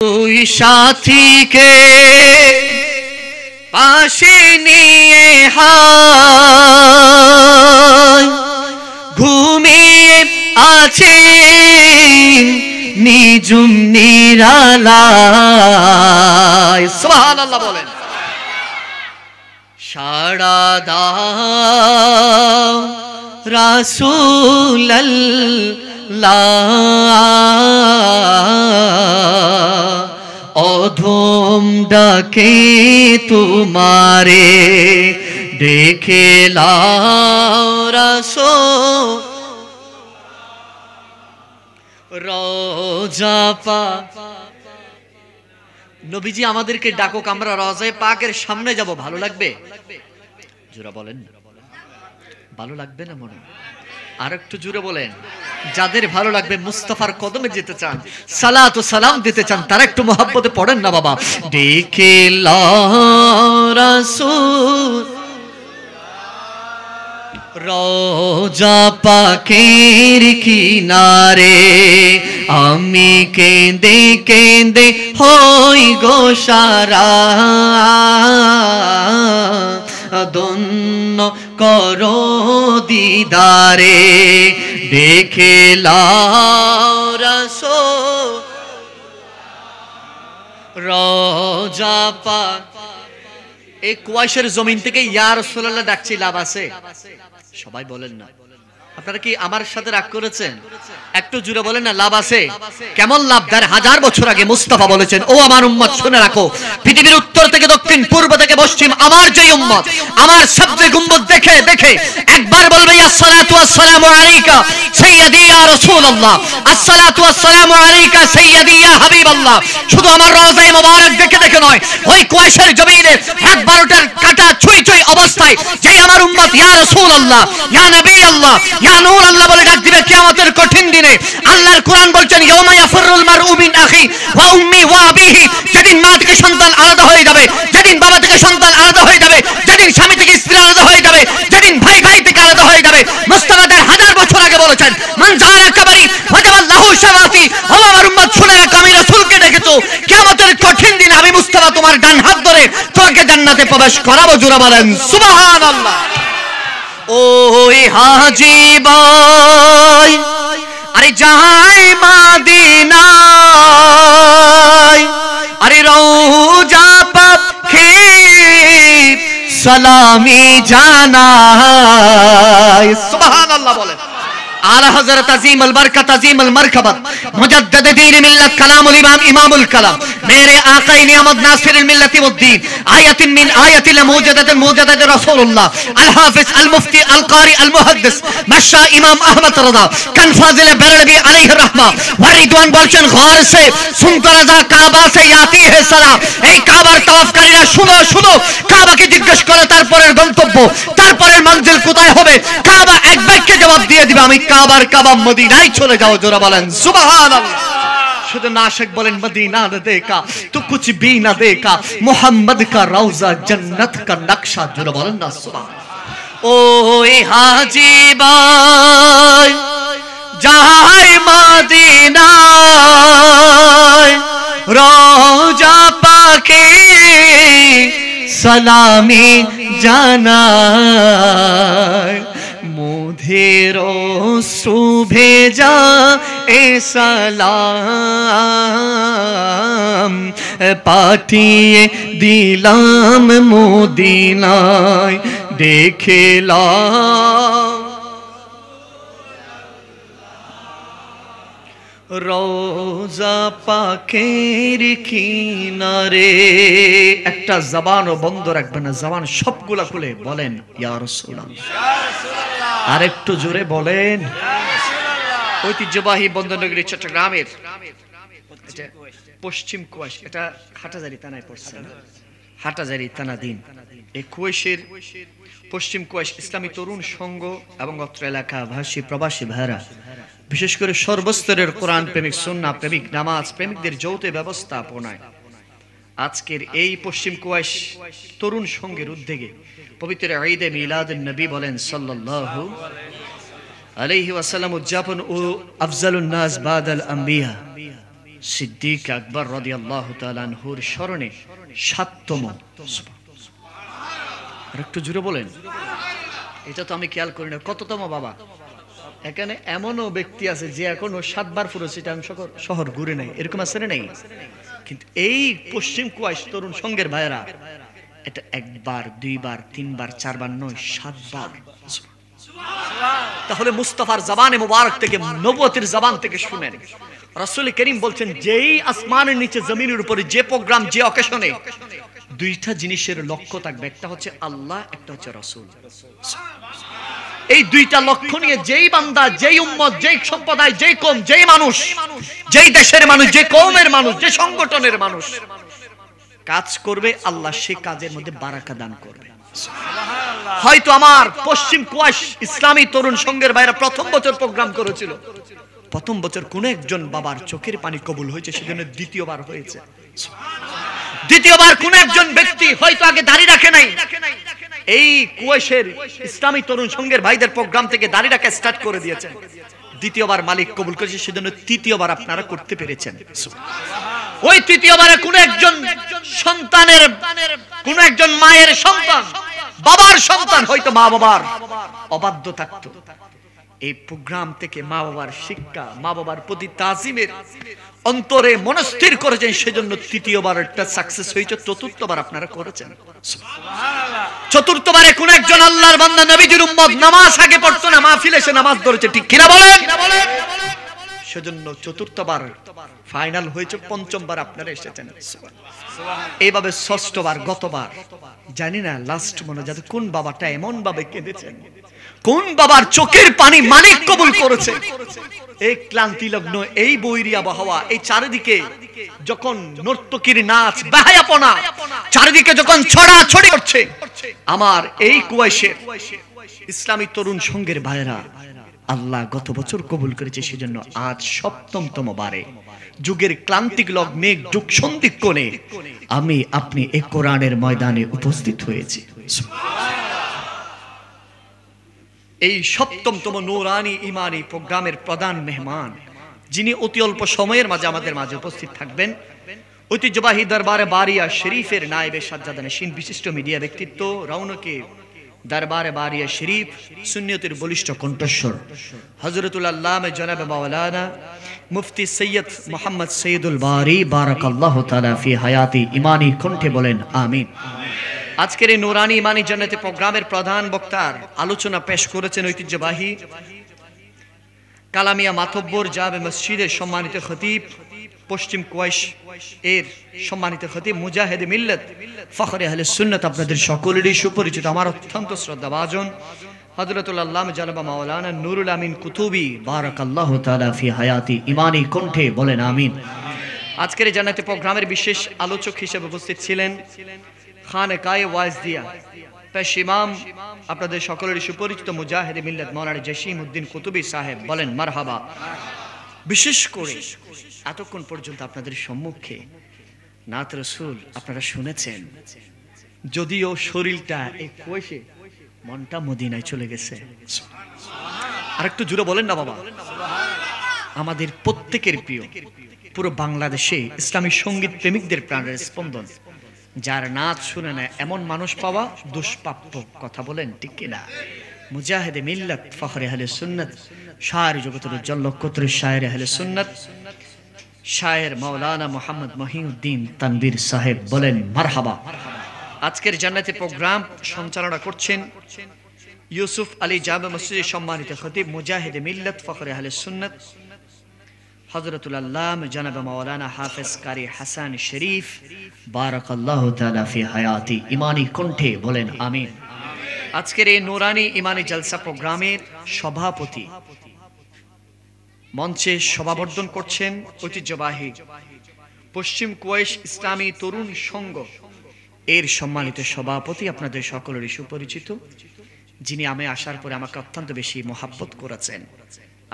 ওই সাথীকে পাশে নিয়ে হায় ঘুমিয়ে আছে নিজুম নিরালায়। সুবহানাল্লাহ বলেন। সাড়া দাও রাসূলুল্লাহ অধম ডাকে তোমারে দেখে লাও রাসূল রওজা পাক। নবীজি আমাদেরকে ডাকুক, আমরা রওজায়ে পাকের সামনে যাব, ভালো লাগবে? জোরে বলেন, ভালো লাগবে না মনে? আর একটু জোরে বলেন। যাদের ভালো লাগবে, মুস্তাফার কদমে যেতে চান, সালাত ও সালাম দিতে চান, তারা একটু মহব্বতে পড়েন না বাবা। ডেকে রাসূল রওজা পাকের কিনারে আমি কেঁদে কেঁদে হই গো সারা ধন্য করো দিদারে দেখে লাও রাসূল রওজা পাক। এই কুয়াইশের জমিন থেকে ইয়া রাসূলুল্লাহ ডাকছি, লাভ আছে? সবাই বলেন না। আপনারা কি আমার সাথে রাগ করেছেন? একটু জুড়ে বলেন না, লাভ আছে? কেমন লাভ? ১,৫০০ বছর আগে মুস্তাফা বলেছেন, ও আমার উম্মত শুনে রাখো, পৃথিবীর উত্তর থেকে দক্ষিণ, পূর্ব থেকে পশ্চিম আমার যে উম্মত আমার সবচেয়ে গুম্বদ দেখে দেখে একবার বলবে আসসালাতু ওয়াসসালামু আলাইকা সাইয়্যিদি ইয়া রাসূলুল্লাহ, আসসালাতু ওয়াসসালামু আলাইকা সাইয়্যিদি ইয়া হাবিবাল্লাহ। শুধু আমার রওজায়ে মোবারক দেখে দেখে নয়, ওই কুয়াইশের জমিনে ১১টার কাটা ছুঁই ছুঁই অবস্থায় যে আমার উম্মত ইয়া রাসূলুল্লাহ, ইয়া নবী আল্লাহ, ইয়া নূর আল্লাহ বলে ডাক দিবে কিয়ামতের কঠিন দিনে। আল্লাহর কোরআন বলছেন, ইয়াউমা ইয়াফিরুল মারউ মিন আখি ওয়া উম্মি ওয়া আবিহি। যেদিন মা থেকে সন্তান আলাদা হয়ে যাবে, যেদিন বাবা থেকে সন্তান আলাদা হয়ে যাবে, যেদিন স্বামী থেকে স্ত্রী আলাদা হয়ে যাবে, যেদিন ভাই ভাই থেকে আলাদা হয়ে যাবে। মুস্তাফা ১,৫০০ বছর আগে বলেছেন, মান জাআলা কাবারি ওয়াজাবাল্লাহু শাফাতি। ও আমার উম্মত শুনে রাখো, আমি রাসূলকে ডেকেছো, কিয়ামতের কঠিন দিনে আমি মুস্তাফা তোমার ডান হাত ধরে তোমাকে জান্নাতে প্রবেশ করাবো। জোরে বলেন সুবহানাল্লাহ। ওই হাজী ভাই আরে যাই মদিনায়, আরে রওজা পাকে সালামি জানাই। সুবহানাল্লাহ বলেন। आला हजरत अजीम अल बरकत अजीम अल मरकबत मुजद्दिद दीन मिल्लत कलामुल इमाम इमामुल कलाम मेरे आका नियामत नासिर मिल्लत वद्दीन आयतिन मिन आयतिल मुजद्दिद मुजद्दिद रसूलुल्लाह अल हाफिज अल मुफ्ती अल कारी अल मुहद्दिस मशा इमाम अहमद रज़ा कन फाजिल बरलवी अलैहि रहमा व रिदवान বলছেন ঘর से सुनता रजा काबा से आती है सला। এই কাবার তাওয়াফকারীরা শুনো শুনো, কাবাকে জিজ্ঞেস করে তারপরের গন্তব্য, তারপরের মঞ্জিল কোথায় হবে। কাবা এক বাক্যে জবাব দিয়ে দিবে, আমি কাবার কাবা মদিনায় চলে যাও। জোরে বলেন সুবহানাল্লাহ। শুধু নাশিক বলেন, মদিনা না দেখা তো কুছ ভি না দেখা, মোহাম্মদ কা রওজা জান্নাত কা নকশা। জোরে বলেন না সুবহানাল্লাহ। ওই হাজী ভাই যাই মদিনায়, রওজা পাকে সালামি জানায়, মুধের অশ্রু ভেজা এ সালাম পাঠিয়ে দিলাম মদিনায় দেখলাম রওজা পাকের কিনারে। একটা জবানও বন্ধ রাখবেন না, জবান সবগুলা খুলে বলেন ইয়া রাসূলুল্লাহ। আর একটু জোরে বলেন। ঐতিহ্যবাহী বন্দরনগরী চট্টগ্রামের পশ্চিম কুয়াশ, এটা হাটাজারি থানায় পড়ছে না, হাটাজারি থানাধীন এই কুয়াশের পশ্চিম কুয়াশ ইসলামী তরুণ সংঘ এবং অত্র এলাকা ভাষী প্রবাসী ভাইরা, বিশেষ করে সর্বস্তরের কোরআন প্রেমিক, সুন্নাহ প্রেমিক, নামাজ প্রেমিকদের যৌথ ব্যবস্থাপনায় আজকের এই পশ্চিম কুয়াশ তরুণ সংঘের উদ্যোগে পবিত্র ঈদে মিলাদুন নবী বলেন সাল্লাল্লাহু আলাইহি ওয়াসাল্লাম উদযাপন ও আফজালুন নাস বাদাল আম্বিয়া সিদ্দিক আকবর রাদিয়াল্লাহু তাআলা আনহুর স্মরণে ৭তম। আর একটু জোরে বলেন, এটা তো আমি খেয়াল করি না কততম বাবা। এখানে এমনও ব্যক্তি আছে যে এখনো ৭ বার পুরো চিটাং শহর ঘুরে নাই, এরকম আছে না? নাই। কিন্তু এই পশ্চিম কুয়াইশ তরুণ সংঘের ভাইয়েরা এটা ১ বার ২ বার ৩ বার ৪ বার নয়, ৭ বার। তাহলে মুস্তাফার জবানে মুবারক থেকে, নবুয়তের জবান থেকে শুনেন, রাসূল করিম বলছেন যেই আসমানের নিচে জমিনের উপরে যে প্রোগ্রাম যে অকেশনে দুইটা জিনিসের লক্ষ্য থাকবে, একটা হচ্ছে আল্লাহ, একটা হচ্ছে রাসূল। এই দুইটা লক্ষ্য নিয়ে যেই বান্দা, যেই উম্মত, যেই সম্প্রদায়, যেই কওম, যেই মানুষ, যেই দেশের মানুষ, যে কওমের মানুষ, যে সংগঠনের মানুষ কাজ করবে, আল্লাহ সেই কাজের মধ্যে বারাকা দান করবে। হয়তো আমার পশ্চিম কুয়াইশ ইসলামী তরুণ সংঘের ভাইরা প্রথম বছর প্রোগ্রাম করেছিল, প্রথম বছর কোন একজন বাবার চোখের পানি কবুল হয়েছে, সেজন্য দ্বিতীয়বার হয়েছে। দ্বিতীয়বার কোন একজন ব্যক্তি হয়তো আগে দাড়ি রাখে নাই, এই কুয়াইশের ইসলামী তরুণ সংঘের ভাইদের প্রোগ্রাম থেকে দাড়ি রাখা স্টার্ট করে দিয়েছেন, দ্বিতীয়বার মালিক কবুল করেছে, সেজন্য তৃতীয়বার আপনারা করতে পেরেছেন। ওই তৃতীয়বারে কোন একজন সন্তানের, কোন একজন মায়ের সন্তান, বাবার সন্তান হয়তো মা বাবার অবাধ্য থাকতো, এই প্রোগ্রাম থেকে মা বাবার শিক্ষা, মা বাবার প্রতি তাজিমের অন্তরে মনস্থির করেছেন, সেজন্য তৃতীয়বার একটা সাকসেস হয়েছে, চতুর্থবার আপনারা করেছেন। চতুর্থবারে কোন একজন আল্লাহর বান্দা নবীজির উম্মত নামাজ আগে পড়তো না, মাহফিলে এসে নামাজ ধরেছে, ঠিক কিনা বলেন? সেজন্য চতুর্থবার ফাইনাল হয়েছে, পঞ্চমবার আপনারা এসেছেন। এইভাবে ষষ্ঠবার, গতবার জানি না লাস্ট মনে যাতে কোন বাবাটা এমন ভাবে কেঁদেছেন, কোন বাবার চোখের পানি মালিক কবুল করেছে। এই ক্লান্তি লগ্ন, এই বৈরী আবহাওয়া, এই চারিদিকে যখন নর্তকীর নাচ, বেহায়াপনা চারিদিকে যখন ছড়াছড়ি করছে, আমার এই কুয়াইশের ইসলামী তরুণ সংঘের ভাইরা আল্লাহ গত বছর কবুল করেছে, সেজন্য আজ ৭তম বারে যুগের ক্লান্তিক লগ্নে, যুগ সন্ধিক্ষণে আমি আপনি এই কোরআনের ময়দানে উপস্থিত হয়েছি। এই ৭তম নূরানী ইমানি প্রোগ্রামের প্রধান মেহমান, যিনি অতি অল্প সময়ের মাঝে আমাদের মাঝে উপস্থিত থাকবেন, ঐতিহ্যবাহী দরবারে বারিয়া শরীফের নায়েবে সাজ্জাদ নশীন বিশিষ্ট মিডিয়া ব্যক্তিত্ব, রৌনকে দরবারে বারিয়া শরীফ, সুন্নিয়তের বলিষ্ঠ কণ্ঠস্বর হযরতুল আল্লামা জনাব মাওলানা মুফতি সৈয়দ মোহাম্মদ সৈয়দুল বারী বারাকাল্লাহু তাআলা ফি হায়াতি ইমানি কণ্ঠে বলেন আমিন। আজকের এই নূরানী ইমানি জান্নাতি প্রোগ্রামের প্রধান বক্তার আলোচনা পেশ করেছেন ঐতিহ্যবাহী কালামিয়া মাতব্বর জামে মসজিদের সম্মানিত খতিব, পশ্চিম কুয়াইশ এর সম্মানিত খতিব, মুজাহিদে মিল্লাত, ফখরে আহলে সুন্নাত, আপনাদের সকলেরই সুপরিচিত, আমার অত্যন্ত শ্রদ্ধাভাজন হযরতুল আল্লামা জনাব মাওলানা নুরুল আমিন কুতুবী বারাকাল্লাহু তাআলা ফি হায়াতি ইমানি কণ্ঠে বলেন আমিন। আজকের এই জান্নাতি প্রোগ্রামের বিশেষ আলোচক হিসেবে উপস্থিত ছিলেন খানকায়ে ওয়াজদিয়া পেশ ইমাম, আপনাদের সকলেরই সুপরিচিত মুজাহিদে মিল্লাত মাওলানা জসিম উদ্দিন কুতুবী সাহেব, বলেন মারহাবা। বিশেষ করে এতক্ষণ পর্যন্ত আপনাদের সম্মুখে নাত রাসূল আপনারা শুনেছেন, যদিও শরীরটা এই কুয়াইশে, মনটা মদিনায় চলে গেছে। আর একটু জোরে বলেন না বাবা। আমাদের প্রত্যেকের প্রিয়, পুরো বাংলাদেশে ইসলামী সঙ্গীত প্রেমিকদের প্রাণের স্পন্দন, যার নাচ শুনে না এমন মানুষ পাওয়া দুষ্প্রাপ্য, কথা বলেন ঠিক কিনা? মুজাহিদে মিল্লাত, ফখরে আহলে সুন্নাত, শায়ের জগতের উজ্জ্বল নক্ষত্রের শায়ের আহলে সুন্নাত, শায়ের মাওলানা মুহাম্মদ মহিউদ্দিন তানবীর সাহেব, বলেন মারহাবা। আজকের জান্নাতি প্রোগ্রাম সঞ্চালনা করছেন ইউসুফ আলী জামে মসজিদের সম্মানিত খতিব, মুজাহিদে মিল্লাত, ফখরে আহলে সুন্নাত হযরতুল আল্লামা জনাব মাওলানা হাফেজ কারি হাসান শরীফ বারাকাল্লাহু তাআলা ফি হায়াতি ইমানি কণ্ঠে বলেন আমিন। আজকের এই নূরানী ইমানি জলসা প্রোগ্রামের সভাপতি, মঞ্চে সভাবর্ধন করছেন ঐতিহ্যবাহী পশ্চিম কুয়াইশ ইসলামী তরুণ সংঘ এর সম্মানিত সভাপতি, আপনাদের সকলেরই সুপরিচিত, যিনি আমি আসার পরে আমাকে অত্যন্ত বেশি মহাব্বত করেছেন,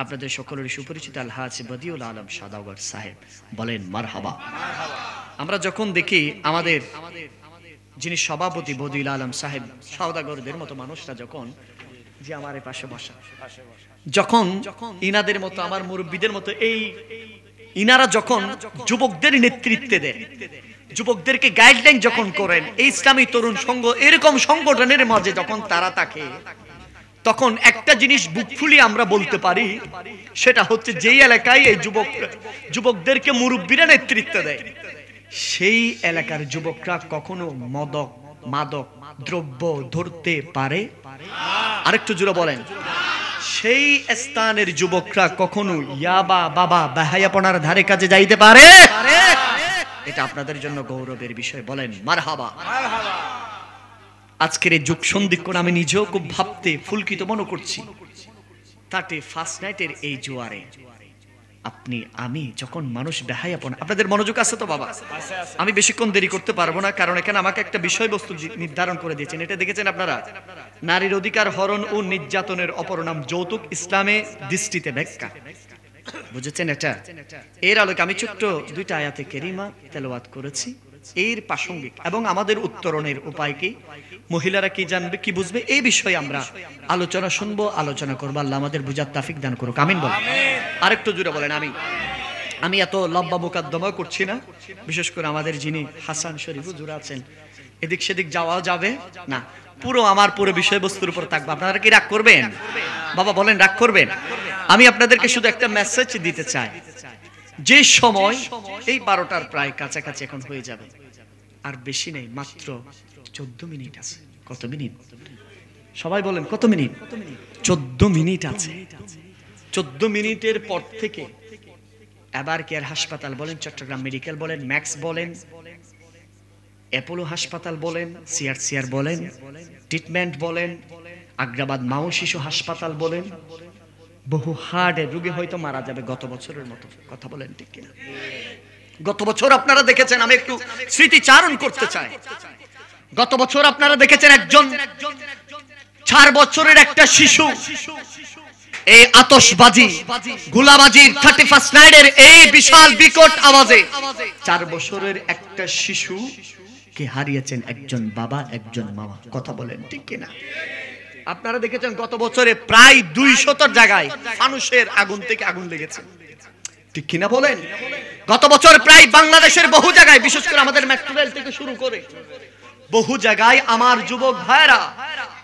আপনাদের সকলেরই সুপরিচিত আলহাজ বদিউল আলম সাদাগর সাহেব, বলেন মারহাবা। আমরা যখন দেখি আমাদের যিনি সভাপতি বদিউল আলম সাহেব, সওদাগরদের মতো মানুষরা যখন, যে আমার পাশে বসা, যখন ইনাদের মতো আমার মুরব্বীদের মতো এই ইনারা যখন যুবকদের নেতৃত্বে দেন, যুবকদেরকে গাইডলাইন যখন করেন, এই ইসলামী তরুণ সংঘ এরকম সংগঠনের মাঝে যখন তারা থাকে, তখন একটা জিনিস বুক ফুলিয়ে আমরা বলতে পারি, সেটা হচ্ছে যেই এলাকায় এই যুবকদেরকে মুরব্বীরা নেতৃত্ব দেয়, সেই এলাকার যুবকরা কখনো মাদক দ্রব্য ধরতে পারে? আরেকটু জোরে বলেন। সেই স্থানের যুবকরা কখনো ইয়াবা বাবা বাহায়াপনার ধারে কাজে যাইতে পারে? এটা আপনাদের জন্য গৌরবের বিষয়, বলেন মারহাবা। আজকের এই যুগ সন্ধিক্ষণ আমি নিজেও খুব ভাবতে ফুলকিত মনে করছি। তাতে ফার্স্ট নাইটের এই জোয়ারে আপনি আমি যখন মানুষ বেহায়াপনা, আপনাদের মনোযোগ আছে তো বাবা? আমি বেশিক্ষণ দেরি করতে পারবো না, কারণ এখানে আমাকে একটা বিষয়বস্তু নির্ধারণ করে দিয়েছেন। এটা দেখেছেন আপনারা? নারীর অধিকার হরণ ও নির্যাতনের অপর নাম যৌতুক, ইসলামে দৃষ্টিতে ব্যাখ্যা। বুঝেছেন এটা? এর আলোকে আমি ছোট্ট দুইটা আয়াতে কারিমা তেলাওয়াত করেছি, এর প্রাসঙ্গিক এবং আমাদের উত্তরণের উপায় কি, মহিলারা কি জানবে কি বুঝবে, এই বিষয়ে আমরা আলোচনা শুনবো, আলোচনা করবো। আল্লাহ আমাদের বুঝার তৌফিক দান করুক, আমিন বলেন। আরেকটু জোরে বলেন আমিন। আমি এত লম্বা মুকাদ্দমা করছি না, বিশেষ করে আমাদের যিনি হাসান শরীফ হুজুর আছেন, এদিক সেদিক যাওয়া যাবে না, পুরো আমার পুরো বিষয়বস্তুর উপর থাকবে। আপনারা কি রাগ করবেন বাবা? বলেন রাগ করবেন? আমি আপনাদেরকে শুধু একটা মেসেজ দিতে চাই, যে সময় এই 12টার প্রায় কাছাকাছি এখন হয়ে যাবে, আর বেশি নেই, মাত্র 14 মিনিট আছে। কত মিনিট? সবাই বলেন কত মিনিট? 14 মিনিট আছে। 14 মিনিটের পর থেকে এবার কেয়ার হাসপাতাল বলেন, চট্টগ্রাম মেডিকেল বলেন, ম্যাক্স বলেন, অ্যাপোলো হাসপাতাল বলেন, সিআরসিআর বলেন, ট্রিটমেন্ট বলেন, আগ্রাবাদ মা ও শিশু হাসপাতাল বলেন, বহু হার্টের রোগী হয়তো মারা যাবে গত বছরের মতো। কথা বলেন ঠিক কিনা? গত বছর আপনারা দেখেছেন, আমি একটু স্মৃতিচারণ করতে চাই, গত বছর আপনারা দেখেছেন একজন 4 বছরের একটা শিশু এই আতশবাজি গোলাবাজির 31 নাইটের এই বিশাল বিকট আওয়াজে 4 বছরের একটা শিশু কে হারিয়েছেন একজন বাবা, একজন মামা। কথা বলেন ঠিক কিনা? আপনারা দেখেছেন গত বছরে প্রায় 200 জায়গায় ফানুসের আগুন থেকে আগুন লেগেছে, ঠিক কিনা বলেন? গত বছর প্রায় বাংলাদেশের বহু জায়গায়, বিশেষ করে আমাদের মেট্রো রেল থেকে শুরু করে বহু জায়গায় আমার যুবক ভাইরা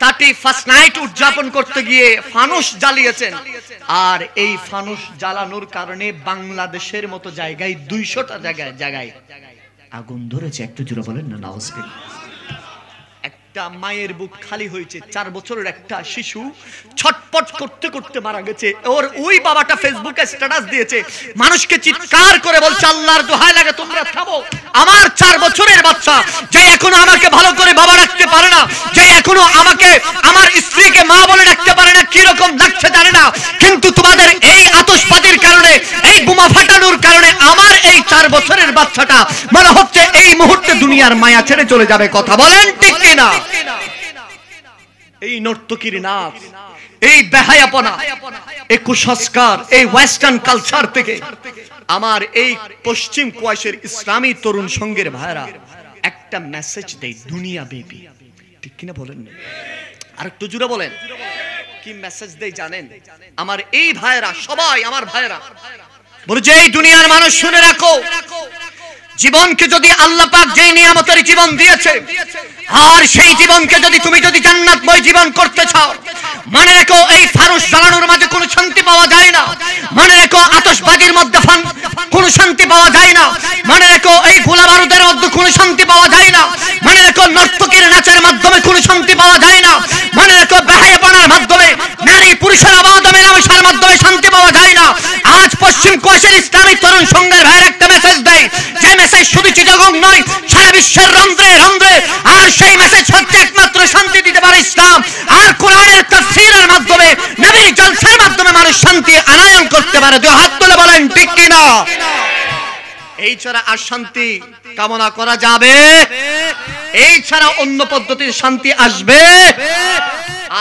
31 নাইট উদযাপন করতে গিয়ে ফানুস জ্বালিয়েছেন। আর এই ফানুস জ্বালানোর কারণে বাংলাদেশের মতো জায়গায় 200টা জায়গায় আগুন ধরেছে। একটু জোরে বলেন না নাউজুবিল্লাহ। একটা মায়ের বুক খালি হয়েছে, 4 বছরের একটা শিশু ছটপট করতে করতে মারা গেছে। ওর ওই বাবাটা ফেসবুকে স্ট্যাটাস দিয়েছে, মানুষকে চিৎকার করে বলছে, আল্লাহর দোহাই লাগে তোমরা থামো, আমার 4 বছরের বাচ্চা যে এখনো আমাকে ভালো করে বাবা রাখতে পারে না, যে এখনো আমাকে আমার স্ত্রীকে মা বলে রাখতে পারে না, কি রকম লাগছে জানে না, কিন্তু তোমাদের এই আতশবাজির কারণে, এই বোমা ফাটানোর কারণে আমার এই 4 বছরের বাচ্চাটা মনে হচ্ছে এই মুহূর্তে দুনিয়ার মায়া ছেড়ে চলে যাবে। কথা বলেন ঠিক কিনা? এই নর্তকীর নাচ, এই বেহায়াপনা, এই কুসংস্কার, এই ওয়েস্টার্ন কালচার থেকে আমার এই পশ্চিম কুয়াশের ইসলামী তরুণ সংঘের ভাইরা একটা মেসেজ দেয় দুনিয়া ব্যাপী, ঠিক কিনা বলেন? আর একটু জোরে বলেন। কি মেসেজ দেয় জানেন? আমার এই ভাইরা সবাই আমার ভাইরা বলে যে এই দুনিয়ার মানুষ শুনে রাখো, জীবনকে যদি আল্লাহ পাক যে নিয়ামতের জীবন দিয়েছে, আর সেই জীবনকে যদি তুমি জান্নাতময় জীবন করতে চাও, মনে রেখো এই ফানুস জ্বালানোর মাঝে কোনো শান্তি পাওয়া যায় না। মনে রেখো আতশবাজির মধ্যে কোনো শান্তি পাওয়া যায় না। মনে রেখো এই গোলা বারুদের মধ্যে কোনো শান্তি পাওয়া যায় না। মনে রেখো নর্তকীর নাচের মাধ্যমে কোনো শান্তি পাওয়া যায় না। মনে রেখো বেহায়াপনার মাধ্যমে, নারী পুরুষের অবাধ মেলামেশার মাধ্যমে শান্তি পাওয়া যায় না। আজ পশ্চিম কুয়াশের ইসলামী তরুণ সংঘের ভাইয়ের একটা মেসেজ দেয়, যে মেসেজ শুধু চিটাগং নয়, সারা বিশ্বের রন্ধ্রে রন্ধ্রে, আর সেই মেসেজ হচ্ছে একমাত্র শান্তি দিতে পারে ইসলাম। আর কোরআনের তাফসীরের মাধ্যমে, নবীর জলসার মাধ্যমে মানুষ শান্তি আনয়ন করতে পারে। দুই হাত তুলে বলেন ঠিক কিনা? এই ছাড়া আর শান্তি কামনা করা যাবে? এই ছাড়া অন্য পদ্ধতির শান্তি আসবে?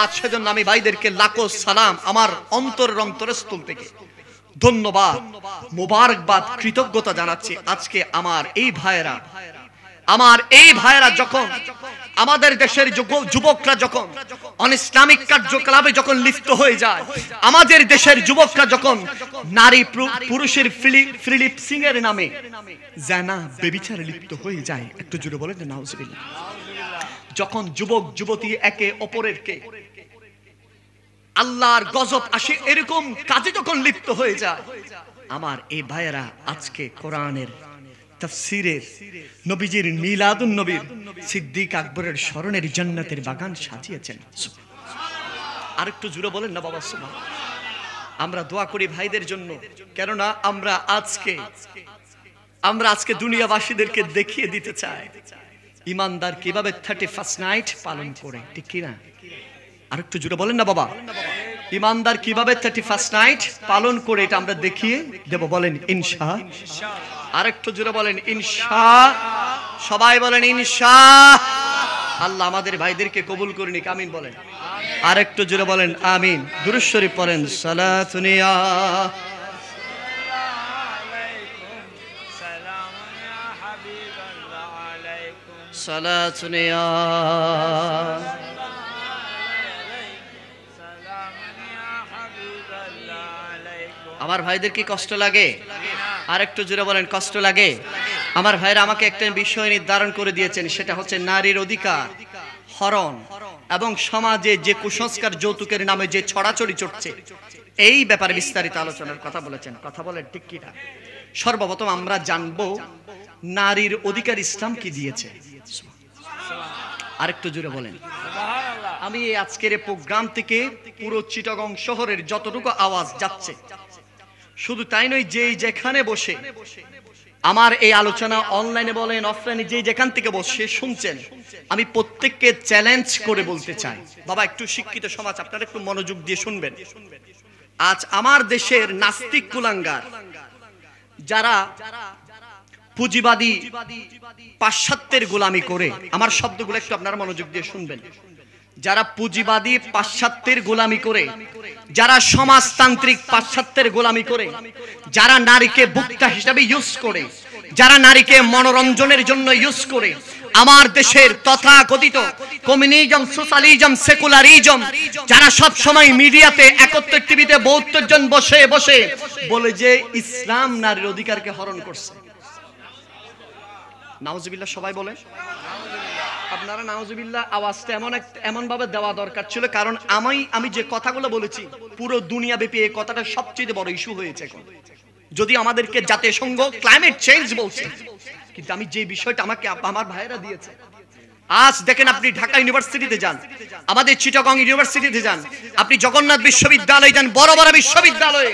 আজ সেজন্য আমি ভাইদেরকে লাখো সালাম আমার অন্তরস্থল থেকে ধন্যবাদ, মোবারকবাদ, কৃতজ্ঞতা জানাচ্ছি। আজকে আমার এই ভাইয়েরা যখন আমাদের দেশের যুবকরা যখন অনইসলামিক কার্যকলাপে যখন লিপ্ত হয়ে যায়, আমাদের দেশের যুবকরা যখন নারী পুরুষের ফ্রিলিপসিং এর নামে জানা বেবিচারে লিপ্ত হয়ে যায়, একটু জুড়ে বলেন নাউজুবিল্লাহ। যখন যুবক যুবতী একে অপরের কে আল্লাহর গজব আসে এরকম কাজে যখন লিপ্ত হয়ে যায়, আমার এই ভাইয়েরা আজকে কোরআনের তাফসীরের নবীজির মিলাদুন নবীর সিদ্দিক আকবরের স্মরণের জান্নাতের বাগান সাজিয়েছেন। আরেকটু জুড়ে বলেন না বাবা সুবহান। আমরা দোয়া করি ভাইদের জন্য, কেননা আমরা আজকে দুনিয়াবাসীদেরকে দেখিয়ে দিতে চাই ইমানদার কিভাবে 31st নাইট পালন করে, ঠিক কি না? আরেকটু জুড়ে বলেন না বাবা, ইমানদার কিভাবে 31st নাইট পালন করে এটা আমরা দেখিয়ে দেব, বলেন ইনশাআল্লাহ। আরেকটু জুড়ে বলেন ইনশাআল্লাহ। সবাই বলেন ইনশাআল্লাহ। আল্লাহ আমাদের ভাইদেরকে কবুল করে নিক, আমিন বলেন। আরেকটু জুড়ে বলেন আমিন। দুরূদ শরীফ পড়েন। সালাতুন ইয়া সালাতুন ইয়া আমার ভাইদের কি কষ্ট লাগে? আরেকটু জোরে বলেন কষ্ট লাগে? আমার ভাইরা আমাকে একটা বিষয় নির্ধারণ করে দিয়েছেন, সেটা হচ্ছে নারীর অধিকার হরণ এবং সমাজে যে কুসংস্কার যৌতুকের নামে যে ছড়াছড়ি চলছে, এই ব্যাপারে বিস্তারিত আলোচনার কথা বলেছেন। কথা বলেন ঠিক কি না? সর্বপ্রথম আমরা জানবো নারীর অধিকার ইসলাম কি দিয়েছে। আরেকটু জোরে বলেন। আমি আজকের এই প্রোগ্রাম থেকে পুরো চিটাগং শহরের যতটুকু আওয়াজ যাচ্ছে, শুধু তাই নয়, যেই যেখানে বসে আমার এই আলোচনা অনলাইনে বলেন অফলাইনে যেই যেখান থেকে বসে শুনছেন, আমি প্রত্যেককে চ্যালেঞ্জ করে বলতে চাই, বাবা একটু শিক্ষিত সমাজ আপনারা একটু মনোযোগ দিয়ে শুনবেন। আজ আমার দেশের নাস্তিক কুলাঙ্গার যারা পুঁজিবাদী পাশ্চাত্যের গোলামি করে, আমার শব্দগুলো একটু আপনারা মনোযোগ দিয়ে শুনবেন, যারা পুঁজিবাদী পাশ্চাত্যের গোলামি করে, যারা সমাজতান্ত্রিক পাশ্চাত্যের গোলামি করে, যারা নারীকে ভোক্তা হিসেবে ইউজ করে, যারা নারীকে মনোরঞ্জনের জন্য ইউজ করে, আমার দেশের তথাকথিত কমিউনিজম, সোশ্যালিজম, সেকুলারিজম, যারা সব সময় মিডিয়াতে 71 টিভিতে 72 জন বসে বসে বলে যে ইসলাম নারীর অধিকারকে হরণ করছে। নাউজুবিল্লাহ সবাই বলে। আপনারা নাউজুবিল্লাহ আওয়াজটা এমন ভাবে দেওয়া দরকার ছিল, কারণ আমি যে কথাগুলো বলেছি পুরো দুনিয়া ব্যাপী এই কথাটা সবচেয়ে বড় ইস্যু হয়েছে এখন। যদি আমাদেরকে জাতিসংঘ ক্লাইমেট চেঞ্জ বলছে, কিন্তু আমি যে বিষয়টা আমাকে আমার ভাইয়েরা দিয়েছে, আজ দেখেন আপনি ঢাকা ইউনিভার্সিটিতে যান, আমাদের চিটাগং ইউনিভার্সিটিতে যান, আপনি জগন্নাথ বিশ্ববিদ্যালয়ে যান, বড় বড় বিশ্ববিদ্যালয়ে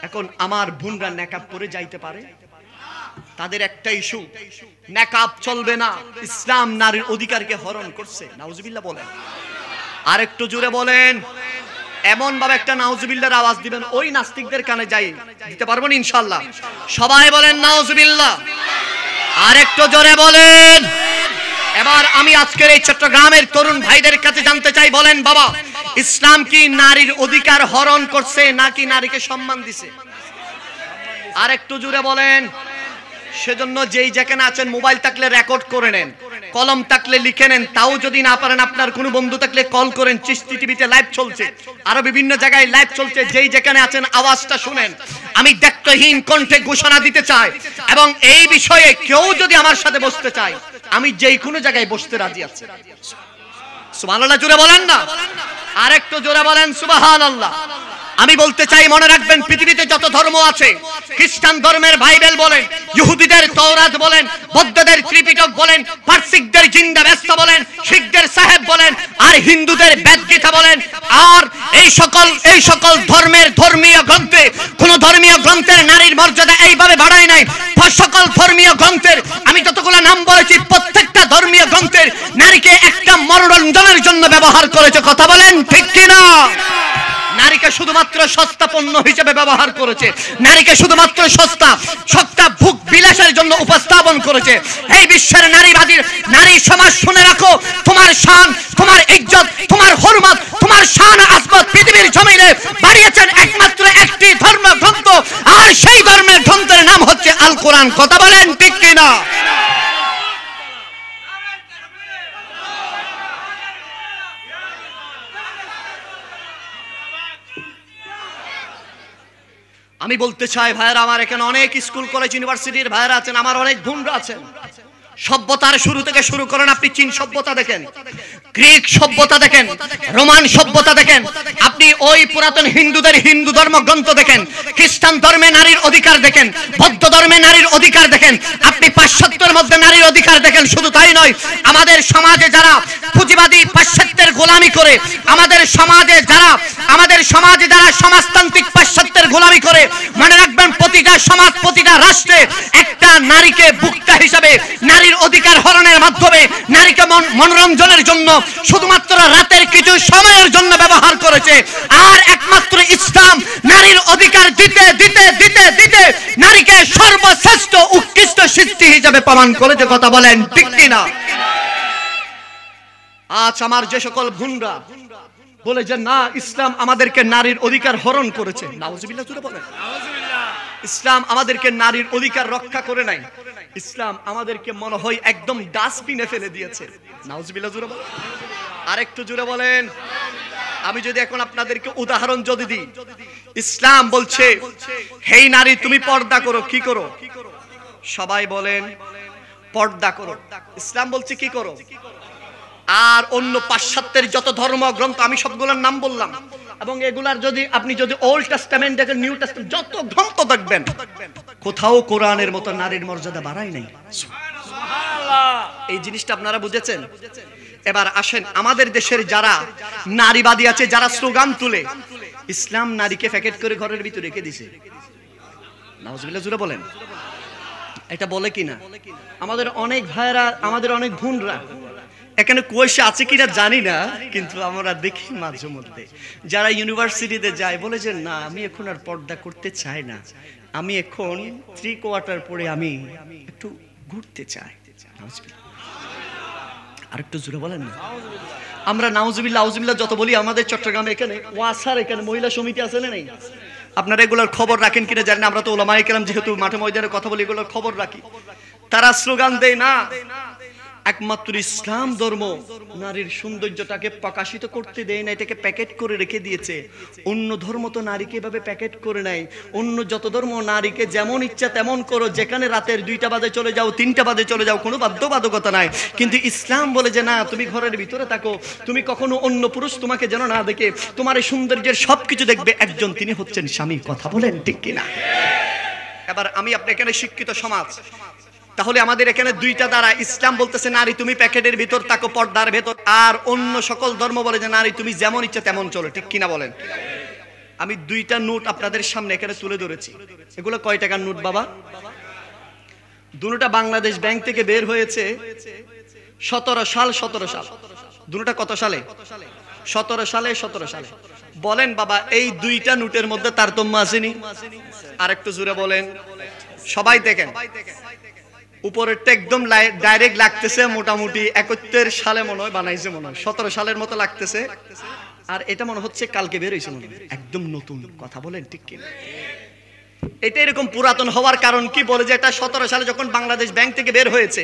এখন আমার বোনরা নেকাব পরে যাইতে পারে। তাদের একটা ইস্যু, নেকাব চলবে না, ইসলাম নারীর অধিকারকে হরণ করছে। নাউজুবিল্লাহ বলেন। আরেকটু জোরে বলেন। এমন ভাবে একটা নাউজুবিল্লাহর আওয়াজ দিবেন ওই নাস্তিকদের কানে যাই দিতে পারবেন ইনশাআল্লাহ। সবাই বলেন নাউজুবিল্লাহ। আরেকটু জোরে বলেন। এবার আমি আজকের এই চট্টগ্রামের তরুণ ভাইদের কাছে জানতে চাই, বলেন বাবা, ইসলাম কি নারীর অধিকার হরণ করছে নাকি নারীকে সম্মান দিছে? আরেকটু জোরে বলেন। সেজন্য যেই যেখানে আছেন মোবাইল থাকলে রেকর্ড করে নেন, কলম থাকলে লিখে নেন, তাও যদি না পারেন আপনার কোনো বন্ধু থাকলে কল করেন। চিশতি টিভিতে লাইভ চলছে, আরো বিভিন্ন জায়গায় লাইভ চলছে, যেই যেখানে আছেন আওয়াজটা শুনেন। আমি দায়িত্বহীন কণ্ঠে ঘোষণা দিতে চাই, এবং এই বিষয়ে কেউ যদি আমার সাথে বসতে চায়, আমি যেই কোনো জায়গায় বসতে রাজি আছি। সুবহানাল্লাহ জোরে বলেন না? আরেকটু জোরে বলেন সুবহানাল্লাহ। আমি বলতে চাই, মনে রাখবেন পৃথিবীতে যত ধর্ম আছে, খ্রিস্টান ধর্মের বাইবেল বলেন, ইহুদিদের তওরাত বলেন, বৌদ্ধদের ত্রিপিটক বলেন, পারসিকদের জিন্দা ব্যস্ত বলেন, শিখদের সাহেব বলেন, আর হিন্দুদের বেদগীতা বলেন, আর এই সকল ধর্মের ধর্মীয় গ্রন্থে কোন ধর্মীয় গ্রন্থের নারীর মর্যাদা এইভাবে বাড়ায় নাই। সকল ধর্মীয় গ্রন্থের আমি যতগুলো নাম বলেছি, প্রত্যেকটা ধর্মীয় গ্রন্থের নারীকে একটা মনোরঞ্জনের জন্য ব্যবহার করেছে। কথা বলেন ঠিক কিনা? নারীকে শুধুমাত্র সস্তা পণ্য হিসেবে ব্যবহার করেছে, নারীকে শুধুমাত্র সস্তা ভোগ বিলাসের জন্য উপস্থাপন করেছে। এই বিশ্বের নারী সমাজ শুনে রাখো, তোমার শান, তোমার ইজ্জত, তোমার হুরমত, তোমার শান আজমত পৃথিবীর জমিনে বাড়িয়েছেন একমাত্র একটি ধর্মগ্রন্থ, আর সেই ধর্মের গ্রন্থের নাম হচ্ছে আল কোরআন। কথা বলেন ঠিক কিনা? আমি বলতে চাই ভাইরা আমার, এখানে অনেক স্কুল কলেজ ইউনিভার্সিটির ভাইরা আছেন, আমার অনেক বোনরা আছেন। সভ্যতার শুরু থেকে শুরু করেন, আপনি চীন সভ্যতা দেখেন, গ্রিক সভ্যতা দেখেন, রোমান সভ্যতা দেখেন, আপনি ওই পুরাতন হিন্দুদের হিন্দু ধর্মগ্রন্থ দেখেন, খ্রিস্টান ধর্মে নারীর অধিকার দেখেন, বৌদ্ধ ধর্মে নারীর অধিকার দেখেন, আপনি পাশ্চাত্যের মধ্যে নারীর অধিকার দেখেন। শুধু তাই নয়, আমাদের সমাজে যারা পুঁজিবাদী পাশ্চাত্যের গোলামি করে, আমাদের সমাজে যারা সমাজতান্ত্রিক পাশ্চাত্যের গোলামি করে, মনে রাখবেন প্রতিটা সমাজ, প্রতিটা রাষ্ট্রে একটা নারীকে ভোক্তা হিসাবে, নারীর অধিকার হরণের মাধ্যমে, নারীকে মনোরঞ্জনের জন্য শুধুমাত্র রাতের কিছু সময়ের জন্য ব্যবহার করেছে। আর একমাত্র ইসলাম নারীর অধিকার দিতে দিতে দিতে দিতে নারীকে সর্বশ্রেষ্ঠ উৎকৃষ্ট সৃষ্টি হিসাবে প্রমাণ করেছে। কথা বলেন ঠিক কিনা? আজ আমার যে সকল বোনরা বলে যে না, ইসলাম আমাদেরকে নারীর অধিকার হরণ করেছে, নাউজুবিল্লাহ জোরে বলেন। ইসলাম আমাদেরকে নারীর অধিকার রক্ষা করে নাই, ইসলাম আমাদেরকে মনে হয় একদম ডাস্টবিনে ফেলে দিয়েছে। নাউজুবিল্লাহ জোরে বলেন। আরেকটু জোরে বলেন। আমি যদি এখন আপনাদেরকে উদাহরণ যদি দিই, ইসলাম বলছে হেই নারী তুমি পর্দা করো, কি করো? সবাই বলেন পর্দা করো। ইসলাম বলছে কি করো? আর অন্য পাশ্চাত্যের যত ধর্মগ্রন্থ আমি সবগুলোর নাম বললাম, এবং এগুলার যদি আপনি যদি ওল্ড টেস্টামেন্ট দেখেন, নিউ টেস্টামেন্ট, যত গ্রন্থ দেখবেন, কোথাও কোরআনের মতো নারীর মর্যাদা বাড়ায় নাই। এই জিনিসটা আপনারা বুঝেছেন? এবার আসেন, আমাদের দেশের যারা নারীবাদী আছে, যারা স্লোগান তুলে ইসলাম নারীকে প্যাকেট করে ঘরের ভিতরে রেখে দিছে, নাউজুবিল্লাহ জোরে বলেন, এটা বলে কিনা? আমাদের অনেক ভাইরা, আমাদের অনেক বোনরা এখানে কুয়েশে আছে কিনা জানি না, কিন্তু আমরা দেখি মাঝে মধ্যে যারা ইউনিভার্সিটিতে যায় বলে যে না, আমি এখন আর পর্দা করতে চাই না, আমি এখন 3 কোয়ার্টার পরে আমি একটু ঘুরতে চাই। আরেকটু জোরে বলেন না। আমরা নাউজুবিল্লাহ আউজুবিল্লাহ যত বলি, আমাদের চট্টগ্রামে এখানে ওয়াসার এখানে মহিলা সমিতি আছে না নেই? আপনারা এগুলোর খবর রাখেন কিনা জানি না। আমরা তো ওলামায়ে কেরাম যেহেতু মাঠে ময়দানে কথা বলি, এগুলোর খবর রাখি। তারা স্লোগান দেয় না, একমাত্র ইসলাম ধর্ম নারীর সৌন্দর্যটাকে প্রকাশিত করতে দেয় না, এটাকে প্যাকেট করে রেখে দিয়েছে। অন্য ধর্ম তো নারীকে এভাবে প্যাকেট করে নাই। অন্য যত ধর্ম নারীকে যেমন ইচ্ছা তেমন করো, যেখানে রাতের 2টা বাজে চলে যাও, 3টা বাজে চলে যাও, কোনো বাধ্যবাধকতা নাই। কিন্তু ইসলাম বলে যে না, তুমি ঘরের ভিতরে থাকো, তুমি কখনো অন্য পুরুষ তোমাকে যেন না দেখে, তোমার এই সৌন্দর্যের সবকিছু দেখবে একজন, তিনি হচ্ছেন স্বামী। কথা বলেন ঠিক কিনা? এবার আমি আপনি এখানে শিক্ষিত সমাজ, তাহলে আমাদের এখানে 2টা দ্বারা ইসলাম বলতেছে নারী তুমি প্যাকেটের ভিতর থাকো, পর্দার ভেতর, আর অন্য সকল ধর্ম বলে যে নারী তুমি যেমন ইচ্ছা তেমন চলো। ঠিক কিনা বলেন? আমি 2টা নোট আপনাদের সামনে এখানে তুলে ধরেছি। এগুলো কয় টাকার নোট বাবা? দুটোটা বাংলাদেশ ব্যাংক থেকে বের হয়েছে 17 সাল। দুটোটা কত সালে? 17 সালে। বলেন বাবা, এই 2টা নোটের মধ্যে তারতম্য আসেনি? আরেকটু জোরে বলেন। সবাই দেখেন, উপরেরটা একদম ডাইরেক্ট লাগতেছে মোটামুটি 71 সালে মনে হয় বানাইছে, মনে হয় 17 সালের মতো লাগতেছে। আর এটা মনে হচ্ছে কালকে বের হয়েছে, মনে হয় একদম নতুন। কথা বলেন ঠিক কিনা? এটা এরকম পুরাতন হওয়ার কারণ কি? বলে যে এটা 17 সালে যখন বাংলাদেশ ব্যাংক থেকে বের হয়েছে,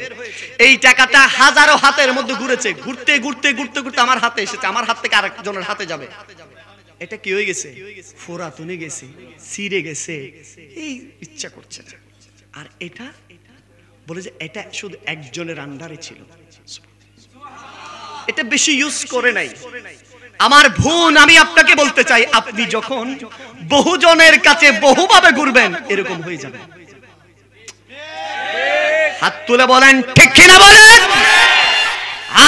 এই টাকাটা হাজারো হাতের মধ্যে ঘুরেছে, ঘুরতে ঘুরতে ঘুরতে ঘুরতে আমার হাতে এসেছে, আমার হাত থেকে আরেকজনের হাতে যাবে। এটা কি হয়ে গেছে? পুরাতনে গেছে, ছিঁড়ে গেছে, এই ইচ্ছা করছে না। আর এটা বলে যে এটা শুধু একজনের আন্ডারে ছিল, এটা বেশি ইউজ করে নাই। আমার বোন, আমি আপনাকে বলতে চাই, আপনি যখন বহুজনের কাছে বহুভাবে ঘুরবেন, এরকম হয়ে যাবে। হাত তুলে বলেন ঠিক কিনা বলেন।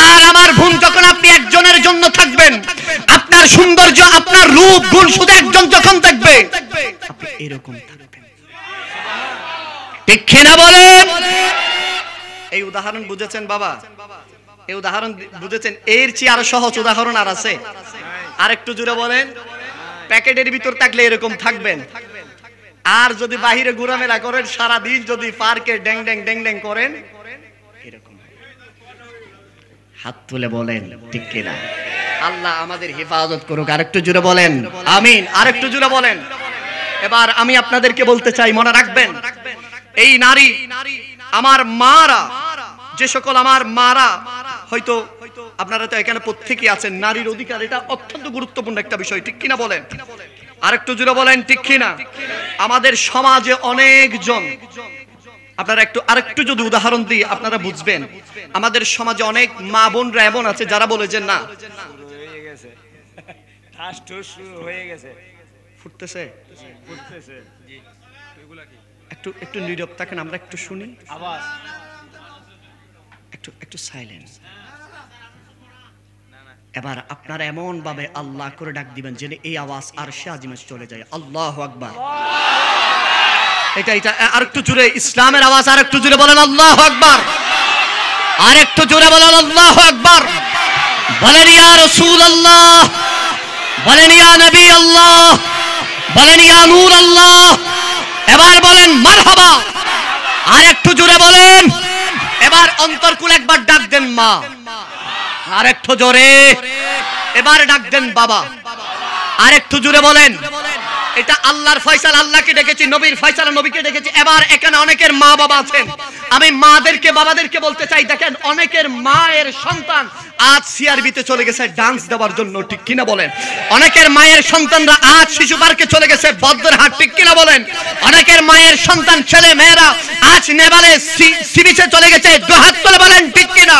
আর আমার বোন, যখন আপনি একজনের জন্য থাকবেন, আপনার সৌন্দর্য, আপনার রূপ গুণ শুধু একজন যখন দেখবে, আপনি এরকম থাকবেন। ঠিক কিনা বলেন? এই উদাহরণ বুঝেছেন বাবা? এই উদাহরণ বুঝেছেন? এর চেয়ে আরো সহজ উদাহরণ আর আছে? আরেকটু জোরে বলেন। প্যাকেটের ভিতর থাকলে এরকম থাকবেন, আর যদি বাহিরে ঘোরাফেরা করেন, সারাদিন যদি পার্কে ড্যাং ড্যাং ড্যাং ড্যাং করেন, এরকম। হাত তুলে বলেন ঠিক কিনা? আল্লাহ আমাদের হেফাজত করুক। আরেকটু জোরে বলেন আমিন। আরেকটু জোরে বলেন। এবার আমি আপনাদেরকে বলতে চাই, মনে রাখবেন, এই নারী, আমার মারা, যে সকল আমার মারা, হয়তো আপনারা তো এখানে প্রত্যেকেই আছেন, নারীর অধিকার এটা অত্যন্ত গুরুত্বপূর্ণ একটা বিষয়। ঠিক কিনা বলেন? আরেকটু জোরে বলেন ঠিক কিনা? আমাদের সমাজে অনেকজন, আপনারা আরেকটু যদি উদাহরণ দিই আপনারা বুঝবেন। আমাদের সমাজে অনেক মা বোনরা এমন আছে যারা বলে যে না, ফুটতেছে, একটু নীরব থাকেন, আমরা একটু শুনি, একটু সাইলেন্স। এবার আপনারা এমন ভাবে আল্লাহ করে ডাক দিবেন যেন এই আওয়াজ আরশে আজিমে চলে যায়। আল্লাহু আকবার। এটা আরেকটু জোরে, ইসলামের আওয়াজ আরেকটু জোরে বলেন আল্লাহু আকবার। আরেকটু জোরে বলেন আল্লাহু আকবার। বলেন ইয়া রাসূলুল্লাহ, বলেন ইয়া নবী আল্লাহ, বলেন ইয়া নূর আল্লাহ। এবার বলেন মারহাবা। আরেকটু জোরে বলেন। এবার অন্তরকুল একবার ডাক দেন মা, আরেকটু জোরে। এবার ডাক দেন বাবা, আরেকটু জোরে বলেন। এটা আল্লাহর ফয়সালা, আল্লাহকে ডেকেছি, নবীর ফয়সালা, নবীকে ডেকেছি। এবার এখানে অনেকের মা বাবা আছেন, আমি মাদেরকে বাবাদেরকে বলতে চাই, দেখেন অনেকের মায়ের সন্তান আজ সিআরবিতে চলে গেছে ডান্স দেওয়ার জন্য, ঠিক কিনা বলেন? অনেকের মায়ের সন্তানরা আজ শিশু পার্কে চলে গেছে বদ্রহাট, ঠিক কিনা বলেন? অনেকের মায়ের সন্তান ছেলে মেয়েরা আজ নেপালে সিবিচে চলে গেছে, দুহাত তুলে বলেন ঠিক কিনা?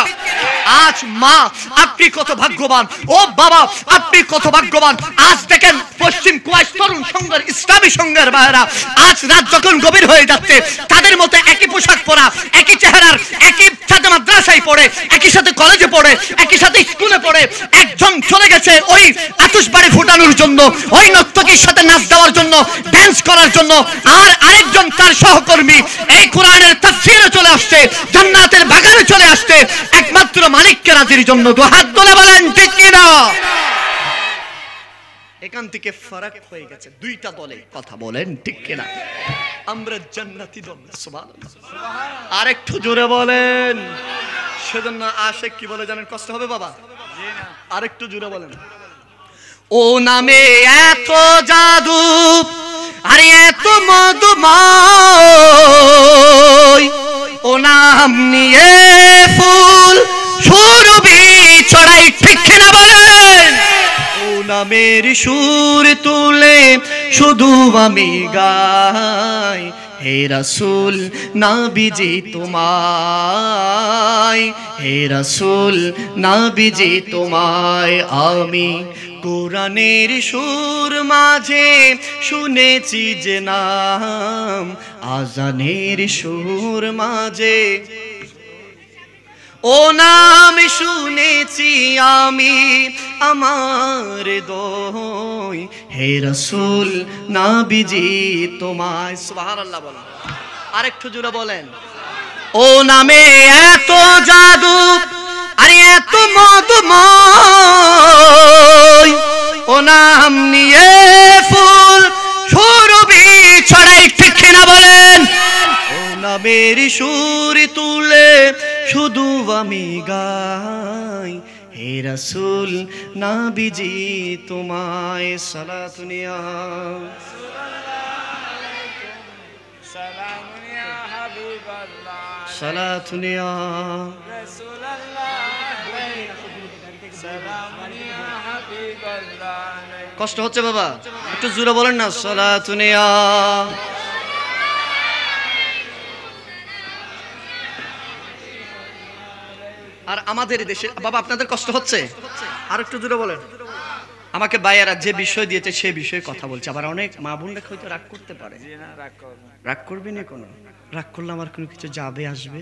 আজ মা আপনি কত ভাগ্যবান, ও বাবা আপনি কত ভাগ্যবান। আজ দেখেন পশ্চিম কুয়াইশ তরুণ সংঘের, ইসলামী সংঘের ভাইয়েরা আজ রাত যখন গভীর হয়ে যাচ্ছে, তাদের মতো একই পোশাক পরা, একই চেহারার, একই সাথে মাদ্রাসায় পড়ে, একই সাথে কলেজে পড়ে, একই সাথে স্কুলে পড়ে, একজন চলে গেছে ওই আতশবাড়ি ফুটানোর জন্য, ওই নর্তকীর সাথে নাচ দেওয়ার জন্য, ডান্স করার জন্য, আর আরেকজন তার সহকর্মী এই কোরআনের তাফসীরে চলে আসছে, জান্নাতের বাগানে চলে আসছে একমাত্র মালিককে রাজির জন্য। দুহাত তুলে বলেন ঠিক কিনা? এখান থেকে ফারাক হয়ে গেছে, দুইটা দলে কথা বলেন ঠিক কিনা? আমরা জান্নাতি দল, সুবহানাল্লাহ। আরেকটু জোরে বলেন। সেজন্য আশেক কি বলে জানেন? কষ্ট হবে বাবা? আরেকটু জোরে বলেন। ও নামে এত জাদু আর এত মধুময়, ও নাম নিয়ে ফুল সুরভি ছড়াই, ঠিক কিনা বলেন? ও নামের সুর তুলে শুধু আমি গাই, হে রাসূল নবীজি তোমায়, হে রাসূল নবীজি তোমায় আমি কোরআনের সুর মাঝে শুনেছি যে নাম, আজানের সুর মাঝে ও নাম শুনেছি আমি আমার দোয়, হে রাসূল নবীজি তোমায়। সুবহানাল্লাহ বলেন। আরেকটু জোরে বলেন। ও নামে এত জাদু আর এত মধুময়, ও নাম নিয়ে ফুল সুরভি ছড়াই, ঠিক কিনা বলেন? ও নামের সুর তুলে শুধু আমি গাই, হে রাসূল নবীজি তোমায় সালাতুন ইয়া সালামুন ইয়া হাবিবাল্লাহ, সালাতুন ইয়া রাসূলুল্লাহ, সালামুন ইয়া হাবিবাল্লাহ। কষ্ট হচ্ছে বাবা? একটু জোরে বলেন না, সালাতুন ইয়া। আর আমাদের দেশে বাবা আপনাদের কষ্ট হচ্ছে? আর একটু জোরে বলেন। আমাকে ভাইয়ারা যে বিষয় দিয়েছে সেই বিষয়ে কথা বলছে। আবার অনেক মা বোনরা হয়তো রাগ করতে পারে। রাগ করবে না, কোনো রাগ করলে আমার কোনো কিছু যাবে আসবে?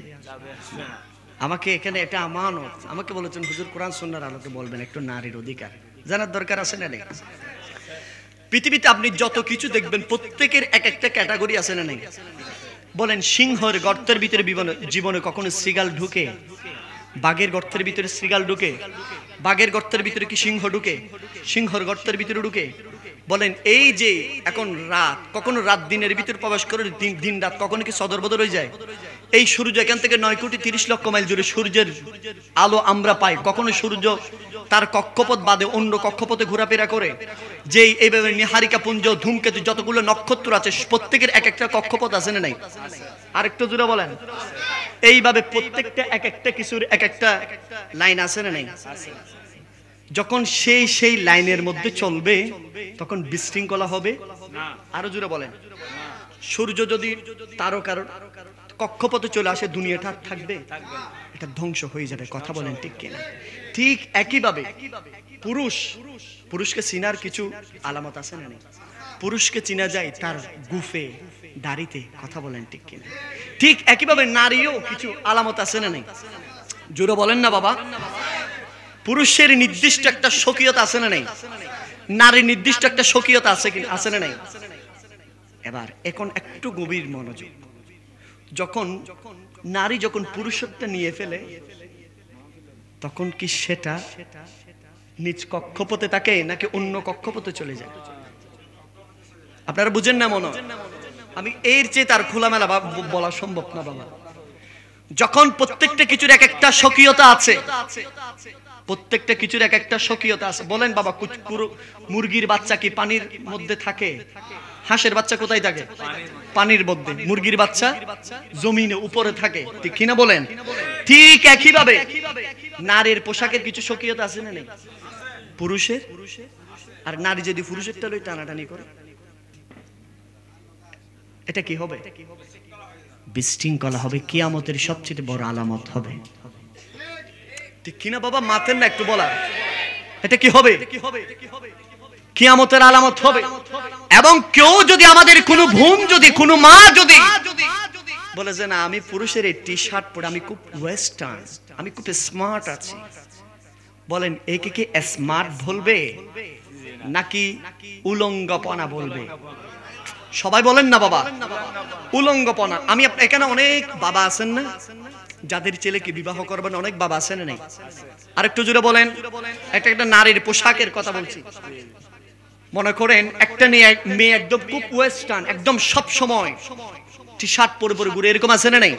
আমাকে এখানে এটা আমানত, আমাকে বলেছেন হুজুর কোরআন সুন্নাহর আলোকে বলবেন একটু নারীর অধিকার জানার দরকার আছে না নেই? পৃথিবীতে আপনি যত কিছু দেখবেন প্রত্যেকের এক একটা ক্যাটাগরি আছে না নেই? বলেন সিংহের গর্তের ভিতরে জীবনে কখনো শ্রীগাল ঢুকে? বাঘের গর্তের ভিতরে শ্রীগাল ঢুকে? বাঘের গর্তের ভিতরে কি সিংহ ঢুকে? সিংহর গর্তের ভিতরে ঢুকে? বলেন এই যে এখন রাত, কখনো রাত দিনের ভিতরে প্রবেশ করে, দিন রাত কখনো কি সদর বদর হয়ে যায়? এই সূর্য এখান থেকে 9,30,00,000 মাইল জুড়ে সূর্যের আলো আমরা পাই। কখনো সূর্য তার কক্ষপথ বাদে অন্য কক্ষপথে ঘোরাফেরা করে? যে এইভাবে নিহারিকা পুঞ্জ, ধূমকেতু, যতগুলো নক্ষত্র আছে প্রত্যেকের এক একটা কক্ষপথ আছে না নাই? আরেকটু জোরে বলেন। এইভাবে প্রত্যেকটা এক একটা কিছুর এক একটা লাইন আছে না নাই? যখন সেই লাইনের মধ্যে চলবে তখন বিশৃঙ্খলা হবে না। আরো জোরে বলেন। সূর্য যদি তারকার কক্ষপথে চলে আসে দুনিয়াটা থাকবে, এটা ধ্বংস হয়ে যাবে। কথা বলেন ঠিক কিনা? ঠিক একইভাবে পুরুষকে চিনার কিছু আলামত আছে না? পুরুষকে চিনা যায় তার গুফে, দাড়িতে। কথা বলেন ঠিক কিনা? ঠিক একইভাবে নারীও কিছু আলামত আছে না? জোরে বলেন না বাবা। পুরুষের নির্দিষ্ট একটা স্বকীয়তা আছে না? নারীর নির্দিষ্ট একটা স্বকীয়তা আছে না? এবার এখন একটু গভীর মনোযোগ। যখন নারী পুরুষত্বটা নিয়ে ফেলে, তখন কি সেটা নিজ কক্ষপথে থাকে নাকি অন্য কক্ষপথে চলে যায়? আপনারা বুঝেন না মনে? আমি এর চেয়ে তার খোলামেলা বলা সম্ভব না বাবা। যখন প্রত্যেকটা কিছুর এক একটা স্বকীয়তা আছে, প্রত্যেকটা কিছুর এক একটা স্বকীয়তা আছে। বলেন বাবা, মুরগির বাচ্চা কি পানির মধ্যে থাকে? হাঁসের বাচ্চা কোথায় থাকে? পানির মধ্যে। মুরগির বাচ্চা জমিনে উপরে থাকে, ঠিক কিনা বলেন? ঠিক একইভাবে নারীর পোশাকের কিছু স্বকীয়তা আছে না? নেই পুরুষের। আর নারী যদি পুরুষেরটা লই টানাটানি করে, এটা কি হবে? বিশৃঙ্খলা হবে, কিয়ামতের সবচেয়ে বড় আলামত হবে। ঠিক কিনা বাবা? মাথেন না একটু বলা। এটা কি হবে? কিয়ামতের আলামত হবে। এবং কেউ যদি আমাদের কোনো বোন, যদি কোনো মা যদি বলে যে না, আমি পুরুষের এই টি শার্ট পরে আমি খুব ওয়েস্টার্ন, আমি খুব স্মার্ট আছি, বলেন একে কি স্মার্ট বলবে নাকি উলঙ্গপনা বলবে? সবাই বলেন না বাবা, উলঙ্গপনা। আমি এখানে অনেক বাবা আছেন না যাদের ছেলেকে বিবাহ করবেন, অনেক বাবা আছেন না? আরেকটু জোরে বলেন। একটা নারীর পোশাকের কথা বলছি। মনে করেন একটা মেয়ে একদম খুব ওয়েস্টার্ন, একদম সব সময় টি শার্ট পরে পরে ঘুরে, এরকম আছে না? নাই?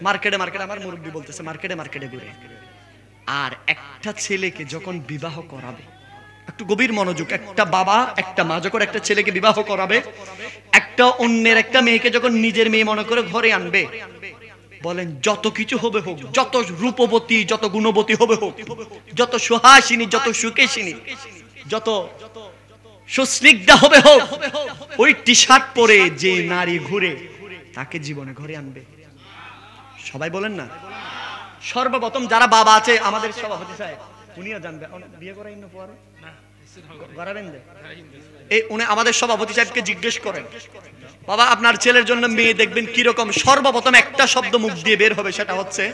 মার্কেটে আমার মুরব্বি বলতেছে মার্কেটে ঘুরে। আর একটা ছেলেকে যখন বিবাহ করাবে, একটু গভীর মনোযোগ, একটা বাবা একটা মা যখন একটা ছেলেকে বিবাহ করাবে, একটা অন্যের একটা মেয়েকে যখন নিজের মেয়ে মনে করে ঘরে আনবে, বলেন যত কিছু হবে হোক, যত রূপবতী যত গুণবতী হবে হোক, যত সুহাসিনী যত সুকেশিনী যত সুস্নিগ্ধা হবে হোক, ওই টি শার্ট পরে যে নারী ঘুরে তাকে জীবনে ঘরে আনবে। সবাই বলেন না। সর্বপ্রথম যারা বাবা আছে, আমাদের সভাপতি সাহেব উনিও জানবে, বিয়ে করাই না পরে উনি আমাদের সভাপতি সাহেবকে জিজ্ঞেস করেন, বাবা আপনার ছেলের জন্য মেয়ে দেখবেন কিরকম? সর্বপ্রথম একটা শব্দ মুখ দিয়ে বের হবে, সেটা হচ্ছে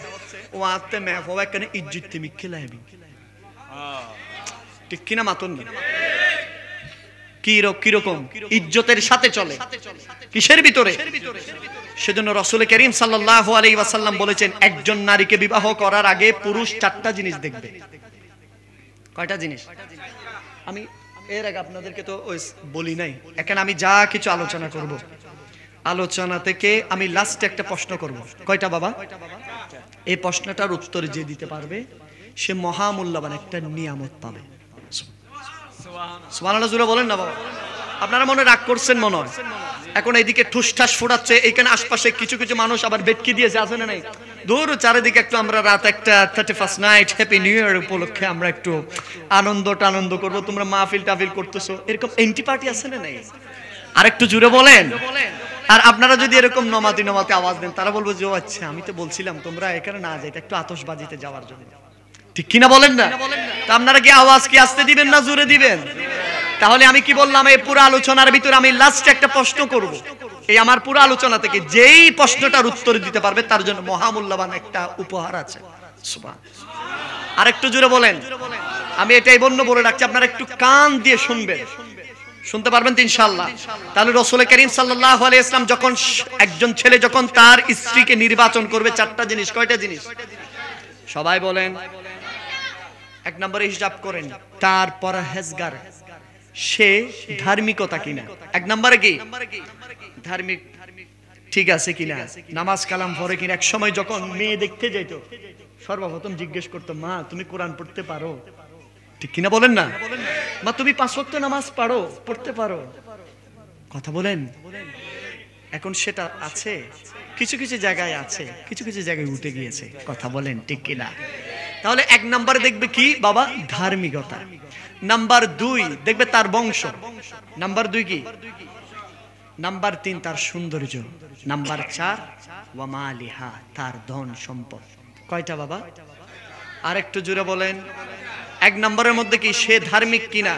ও আতে মে হওয়া কেন ইজ্জত মিখিলাবি। ঠিক কিনা মাতুন না? কিরকম ইজ্জতের সাথে চলে, কিসের ভিতরে? সেজন্য রাসূল করিম সাল্লাল্লাহু আলাইহি ওয়াসাল্লাম বলেছেন, একজন নারীকে বিবাহ করার আগে পুরুষ 4টা জিনিস দেখবে। কয়টা জিনিস? আমি এর আগে আপনাদেরকে তো বলি নাই। এখন আমি যা কিছু আলোচনা করব, আলোচনা থেকে আমি লাস্টে একটা প্রশ্ন করব। কয়টা বাবা? এই প্রশ্নটার উত্তর যে দিতে পারবে সে মহামূল্যবান একটা নিয়ামত পাবে। সুবহানাল্লাহ জোরে বলেন না বাবা। আপনারা মনে রাগ করছেন মনে হয়। এখন এইদিকে ঠুসঠাস ফোটাচ্ছে, এইখানে আশপাশে কিছু কিছু মানুষ আবার বেটকি দিয়েছে, আছে না? নাই? দূর চারিদিকে একটু আমরা রাত একটা 31st night happy new year উপলক্ষে আমরা একটু আনন্দ করবো, তোমরা মাহফিল টাফিল করতেছো, এরকম এন্টি পার্টি আছে না? নাই? আর একটু জুড়ে বলেন। আর আপনারা যদি এরকম নমাতি আওয়াজ দেন, তারা বলবো যে আচ্ছা আমি তো বলছিলাম তোমরা এখানে না যাইতে, একটু আতশবাজিতে যাওয়ার জন্য। ঠিক কিনা বলেন না? তা আপনারা কি আওয়াজ কি আসতে দিবেন না জোরে দিবেন? তাহলে আমি কি বললাম, এই পুরো আলোচনার ভিতরে আমি লাস্টে একটা প্রশ্ন করব। এই আমার পুরো আলোচনা থেকে যেই প্রশ্নটার উত্তর দিতে পারবে তার জন্য মহামূল্যবান একটা উপহার আছে। সুবহানাল্লাহ। আর একটু জোরে বলেন। আমি এটাই বলে রাখছি, আপনারা একটু কান দিয়ে শুনবেন, শুনতে পারবেন তো ইনশাআল্লাহ। তাহলে রাসূল করিম সাল্লাল্লাহু আলাইহি ওয়াসাল্লাম যখন একজন ছেলে যখন তার স্ত্রীকে নির্বাচন করবে, 4টা জিনিস। কয়টা জিনিস? সবাই বলেন। 1 নম্বরে হিসাব করেন তার পরহেজগার, সে ধার্মিকতা কিনা। 1 নম্বরে কি? ধার্মিক ঠিক আছে কিনা, নামাজ কালাম পড়ে কিনা। এক সময় যখন মেয়ে দেখতে যেত, সর্বপ্রথম জিজ্ঞেস করতো, মা তুমি কোরআন পড়তে পারো? ঠিক কিনা বলেন না? মা তুমি 5 ওয়াক্ত নামাজ পড়তে পারো? কথা বলেন। এখন সেটা আছে, কিছু কিছু জায়গায় আছে, কিছু কিছু জায়গায় উঠে গিয়েছে। কথা বলেন ঠিক কিনা? তাহলে 1 নম্বরে দেখবে কি বাবা? ধার্মিকতা। নাম্বার 2 দেখবে তার বংশ। নাম্বার 2 কি? নাম্বার 3 তার সৌন্দর্য। নাম্বার 4 ওয়া মালিহা, তার ধন সম্পদ। কয়টা বাবা? আরেকটু জোরে বলেন। 1 নম্বরের মধ্যে কি? সে ধার্মিক কিনা,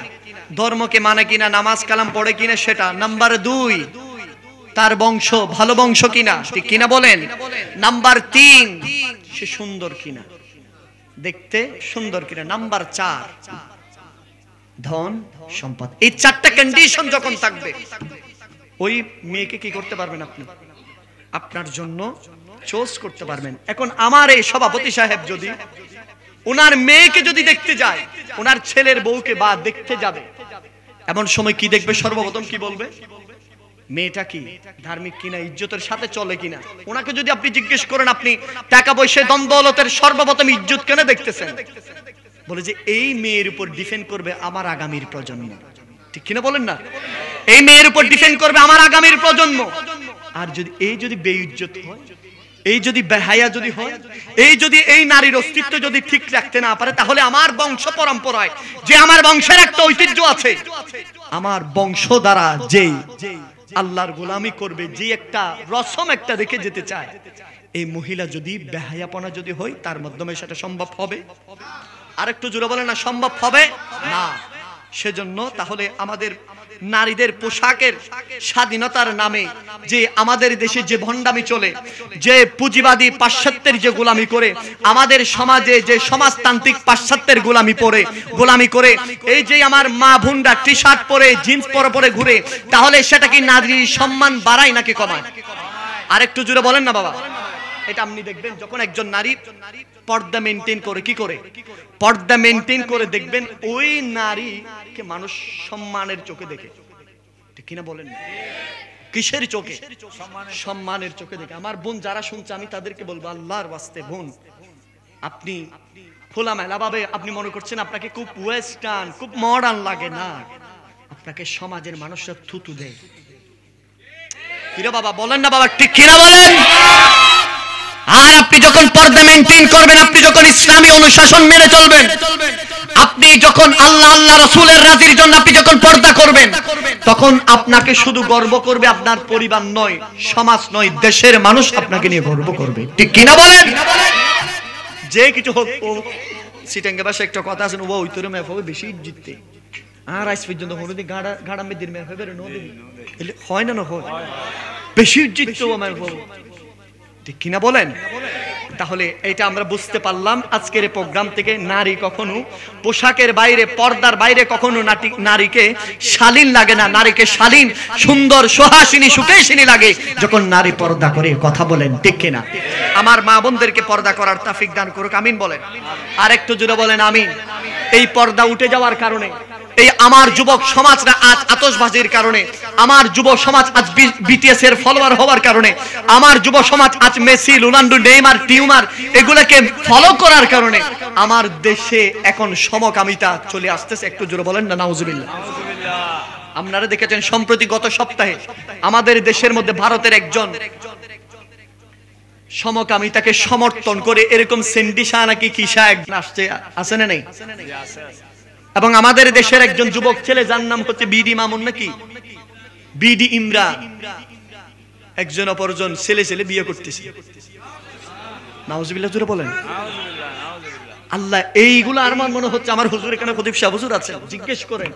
ধর্মকে মানে কিনা, নামাজ কালাম পড়ে কিনা সেটা। নাম্বার 2 তার বংশ ভালো বংশ কিনা, ঠিক কিনা বলেন। নাম্বার 3 সে সুন্দর কিনা, দেখতে সুন্দর কিনা। নাম্বার 4 ধন সম্পদ। এই 4টা কন্ডিশন যখন থাকবে, ওই মেয়েকে কি করতে পারবেন আপনি? আপনার জন্য চয়েস করতে পারবেন। এখন আমার এই সভাপতি সাহেব যদি ওনার মেয়েকে যদি দেখতে যায়, ওনার ছেলের বউকে বা দেখতে যাবে, এমন সময় কি দেখবে? সর্বপ্রথম কি বলবে? মেয়েটা কি ধার্মিক কিনা, ইজ্জতের সাথে চলে কিনা। ওনাকে যদি আপনি জিজ্ঞেস করেন আপনি টাকা পয়সা ধন দৌলতের সর্বপ্রথম ইজ্জত কেন দেখতেছেন, বলে যে এই মেয়ের উপর ডিপেন্ড করবে আমার আগামীর প্রজন্ম। ঠিক কিনা বলেন না? এই মেয়ের উপর ডিপেন্ড করবে আমার আগামীর প্রজন্ম। আর যদি বেইজ্জত হয়, এই যদি বেহায়া যদি হয়, এই নারীর অস্তিত্ব যদি ঠিক রাখতে না পারে, তাহলে আমার বংশ পরম্পরায় যে আমার বংশের একটা ঐতিহ্য আছে, আমার বংশ দ্বারা যেই আল্লাহর গোলামি করবে, যে একটা রসম একটা রেখে যেতে চায়, এই মহিলা যদি বেহায়াপনা যদি হয়, তার মাধ্যমে সেটা সম্ভব হবে? আরেকটু জোরে বলেন না, সম্ভব হবে না। সেজন্য তাহলে আমাদের নারীদের পোশাকের স্বাধীনতার নামে যে আমাদের দেশে যে ভণ্ডামি চলে, যে পুঁজিবাদী পাশ্চাত্যের যে গোলামি করে, আমাদের সমাজে যে সমাজতান্ত্রিক পাশ্চাত্যের গোলামি করে এই যে আমার মা বোনরা টি শার্ট পরে জিন্স পরে ঘুরে, তাহলে সেটা কি নারীর সম্মান বাড়ায় নাকি কমায়? আরেকটু জোরে বলেন না বাবা। এটা আপনি দেখবেন যখন একজন নারী পর্দা মেনটেন করে, কি করে পর্দা মেনটেন করে, দেখবেন ওই নারীকে মানুষ সম্মানের চোখে দেখে। ঠিক কিনা বলেন? কিসের চোখে? সম্মানের চোখে দেখে। আমার বোন যারা শুনছে, আমি তাদেরকে বলবো, আল্লাহর ওয়াস্তে বোন, আপনি খোলামেলা ভাবে আপনি মনে করছেন আপনাকে খুব ওয়েস্টার্ন, খুব মডার্ন লাগে না, আপনাকে সমাজের মানুষরা থুতু দেয়। কিরা বাবা বলেন না বাবা, ঠিক কিনা বলেন? আর আপনি যখন পর্দা মেনটেন করবেন, আপনি যখন ইসলামী অনুশাসন মেনে চলবেন, আপনি যখন আল্লাহ রাসূলের রাজির জন্য আপনি যখন পর্দা করবেন, তখন আপনাকে শুধু গর্ব করবে আপনার পরিবার নয়, সমাজ নয়, দেশের মানুষ আপনাকে নিয়ে গর্ব করবে। ঠিক কিনা বলেন? যে কিছু হোক, ও সিটাঙ্গে ভাষায় একটা কথা আছে, ও ওইতরে মেফ হবে বেশি জিততে। আর আজ পর্যন্ত হলুদি গাড়া মেদির মেফ হবে হয় না, হয় বেশি জিততে ও মেফ হবে। ঠিক কিনা বলেন? তাহলে এটা আমরা বুঝতে পারলাম আজকের প্রোগ্রাম থেকে, নারী কখনো পোশাকের বাইরে, পর্দার বাইরে কখনো নারীকে শালীন লাগে না। নারীকে শালীন, সুন্দর, সুহাসিনী, সুকেশিনী লাগে যখন নারী পর্দা করে। কথা বলেন ঠিক কিনা? আমার মা বোনদেরকে পর্দা করার তৌফিক দান করুক, আমিন বলেন। আর একটু জোরে বলেন আমিন। এই পর্দা উঠে যাওয়ার কারণে, এই আমার যুবক সমাজরা আজ আতশবাজির কারণে, আমার যুব সমাজ আজ বিটিএস এর ফলোয়ার হওয়ার কারণে, আমার যুব সমাজ আজ মেসি, রোনাল্ডো, নেইমার, টিউমার এগুলোকে ফলো করার কারণে আমার দেশে এখন সমকামিতা চলে আসতেছে। একটু জোরে বলেন না নাউজুবিল্লাহ। আপনারা দেখেছেন সম্প্রতি গত সপ্তাহে আমাদের দেশের মধ্যে ভারতের একজন সমকামিতাকে সমর্থন করে এরকম সেন্ডিশা নাকি কিসা আসছে, আছে না নেই? এবং আমাদের দেশের একজন যুবক ছেলে, যার নাম হচ্ছে বিডি মামুন নাকি বিডি ইমরান, একজন অপরজন ছেলে বিয়ে করতেছে। নাউজুবিল্লাহ জোরে বলেন। আল্লাহ, এইগুলো আমার মনে হচ্ছে আমার হুজুর এখানে খতিব সাহেব হুজুর আছেন, জিজ্ঞেস করেন।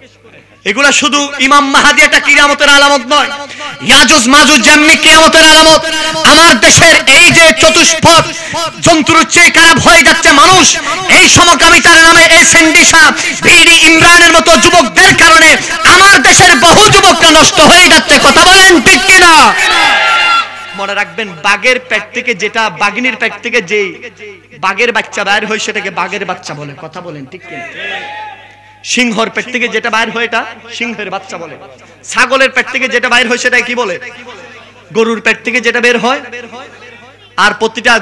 এগুলা শুধু ইমাম মাহদী একটা কিয়ামতের আলামত নয়, ইয়াজুজ মাজুজ যেমনি কিয়ামতের আলামত। আমার দেশের এই যে চতুষ্পদ জন্তুর চেয়ে খারাপ হয়ে যাচ্ছে মানুষ, এই সমকামিতার নামে, এই সেন্ডিশা, বিডি ইমরানের মতো যুবকদের কারণে আমার দেশের বহু যুবকরা নষ্ট হয়ে যাচ্ছে। কথা বলেন ঠিক কিনা? মনে রাখবেন, বাঘের পেট থেকে যেটা, বাঘিনীর পেট থেকে যে বাঘের বাচ্চা বাইর হয় সেটাকে বাঘের বাচ্চা বলে। কথা বলেন ঠিক কিনা? সিংহর পেট থেকে যেটা বাইর হয় এটা সিংহের বাচ্চা বলে। ছাগলের পেট থেকে যেটা বাইর হয় সেটা কি বলে? গরুর পেট থেকে যেটা বের হয়। আর প্রতিটা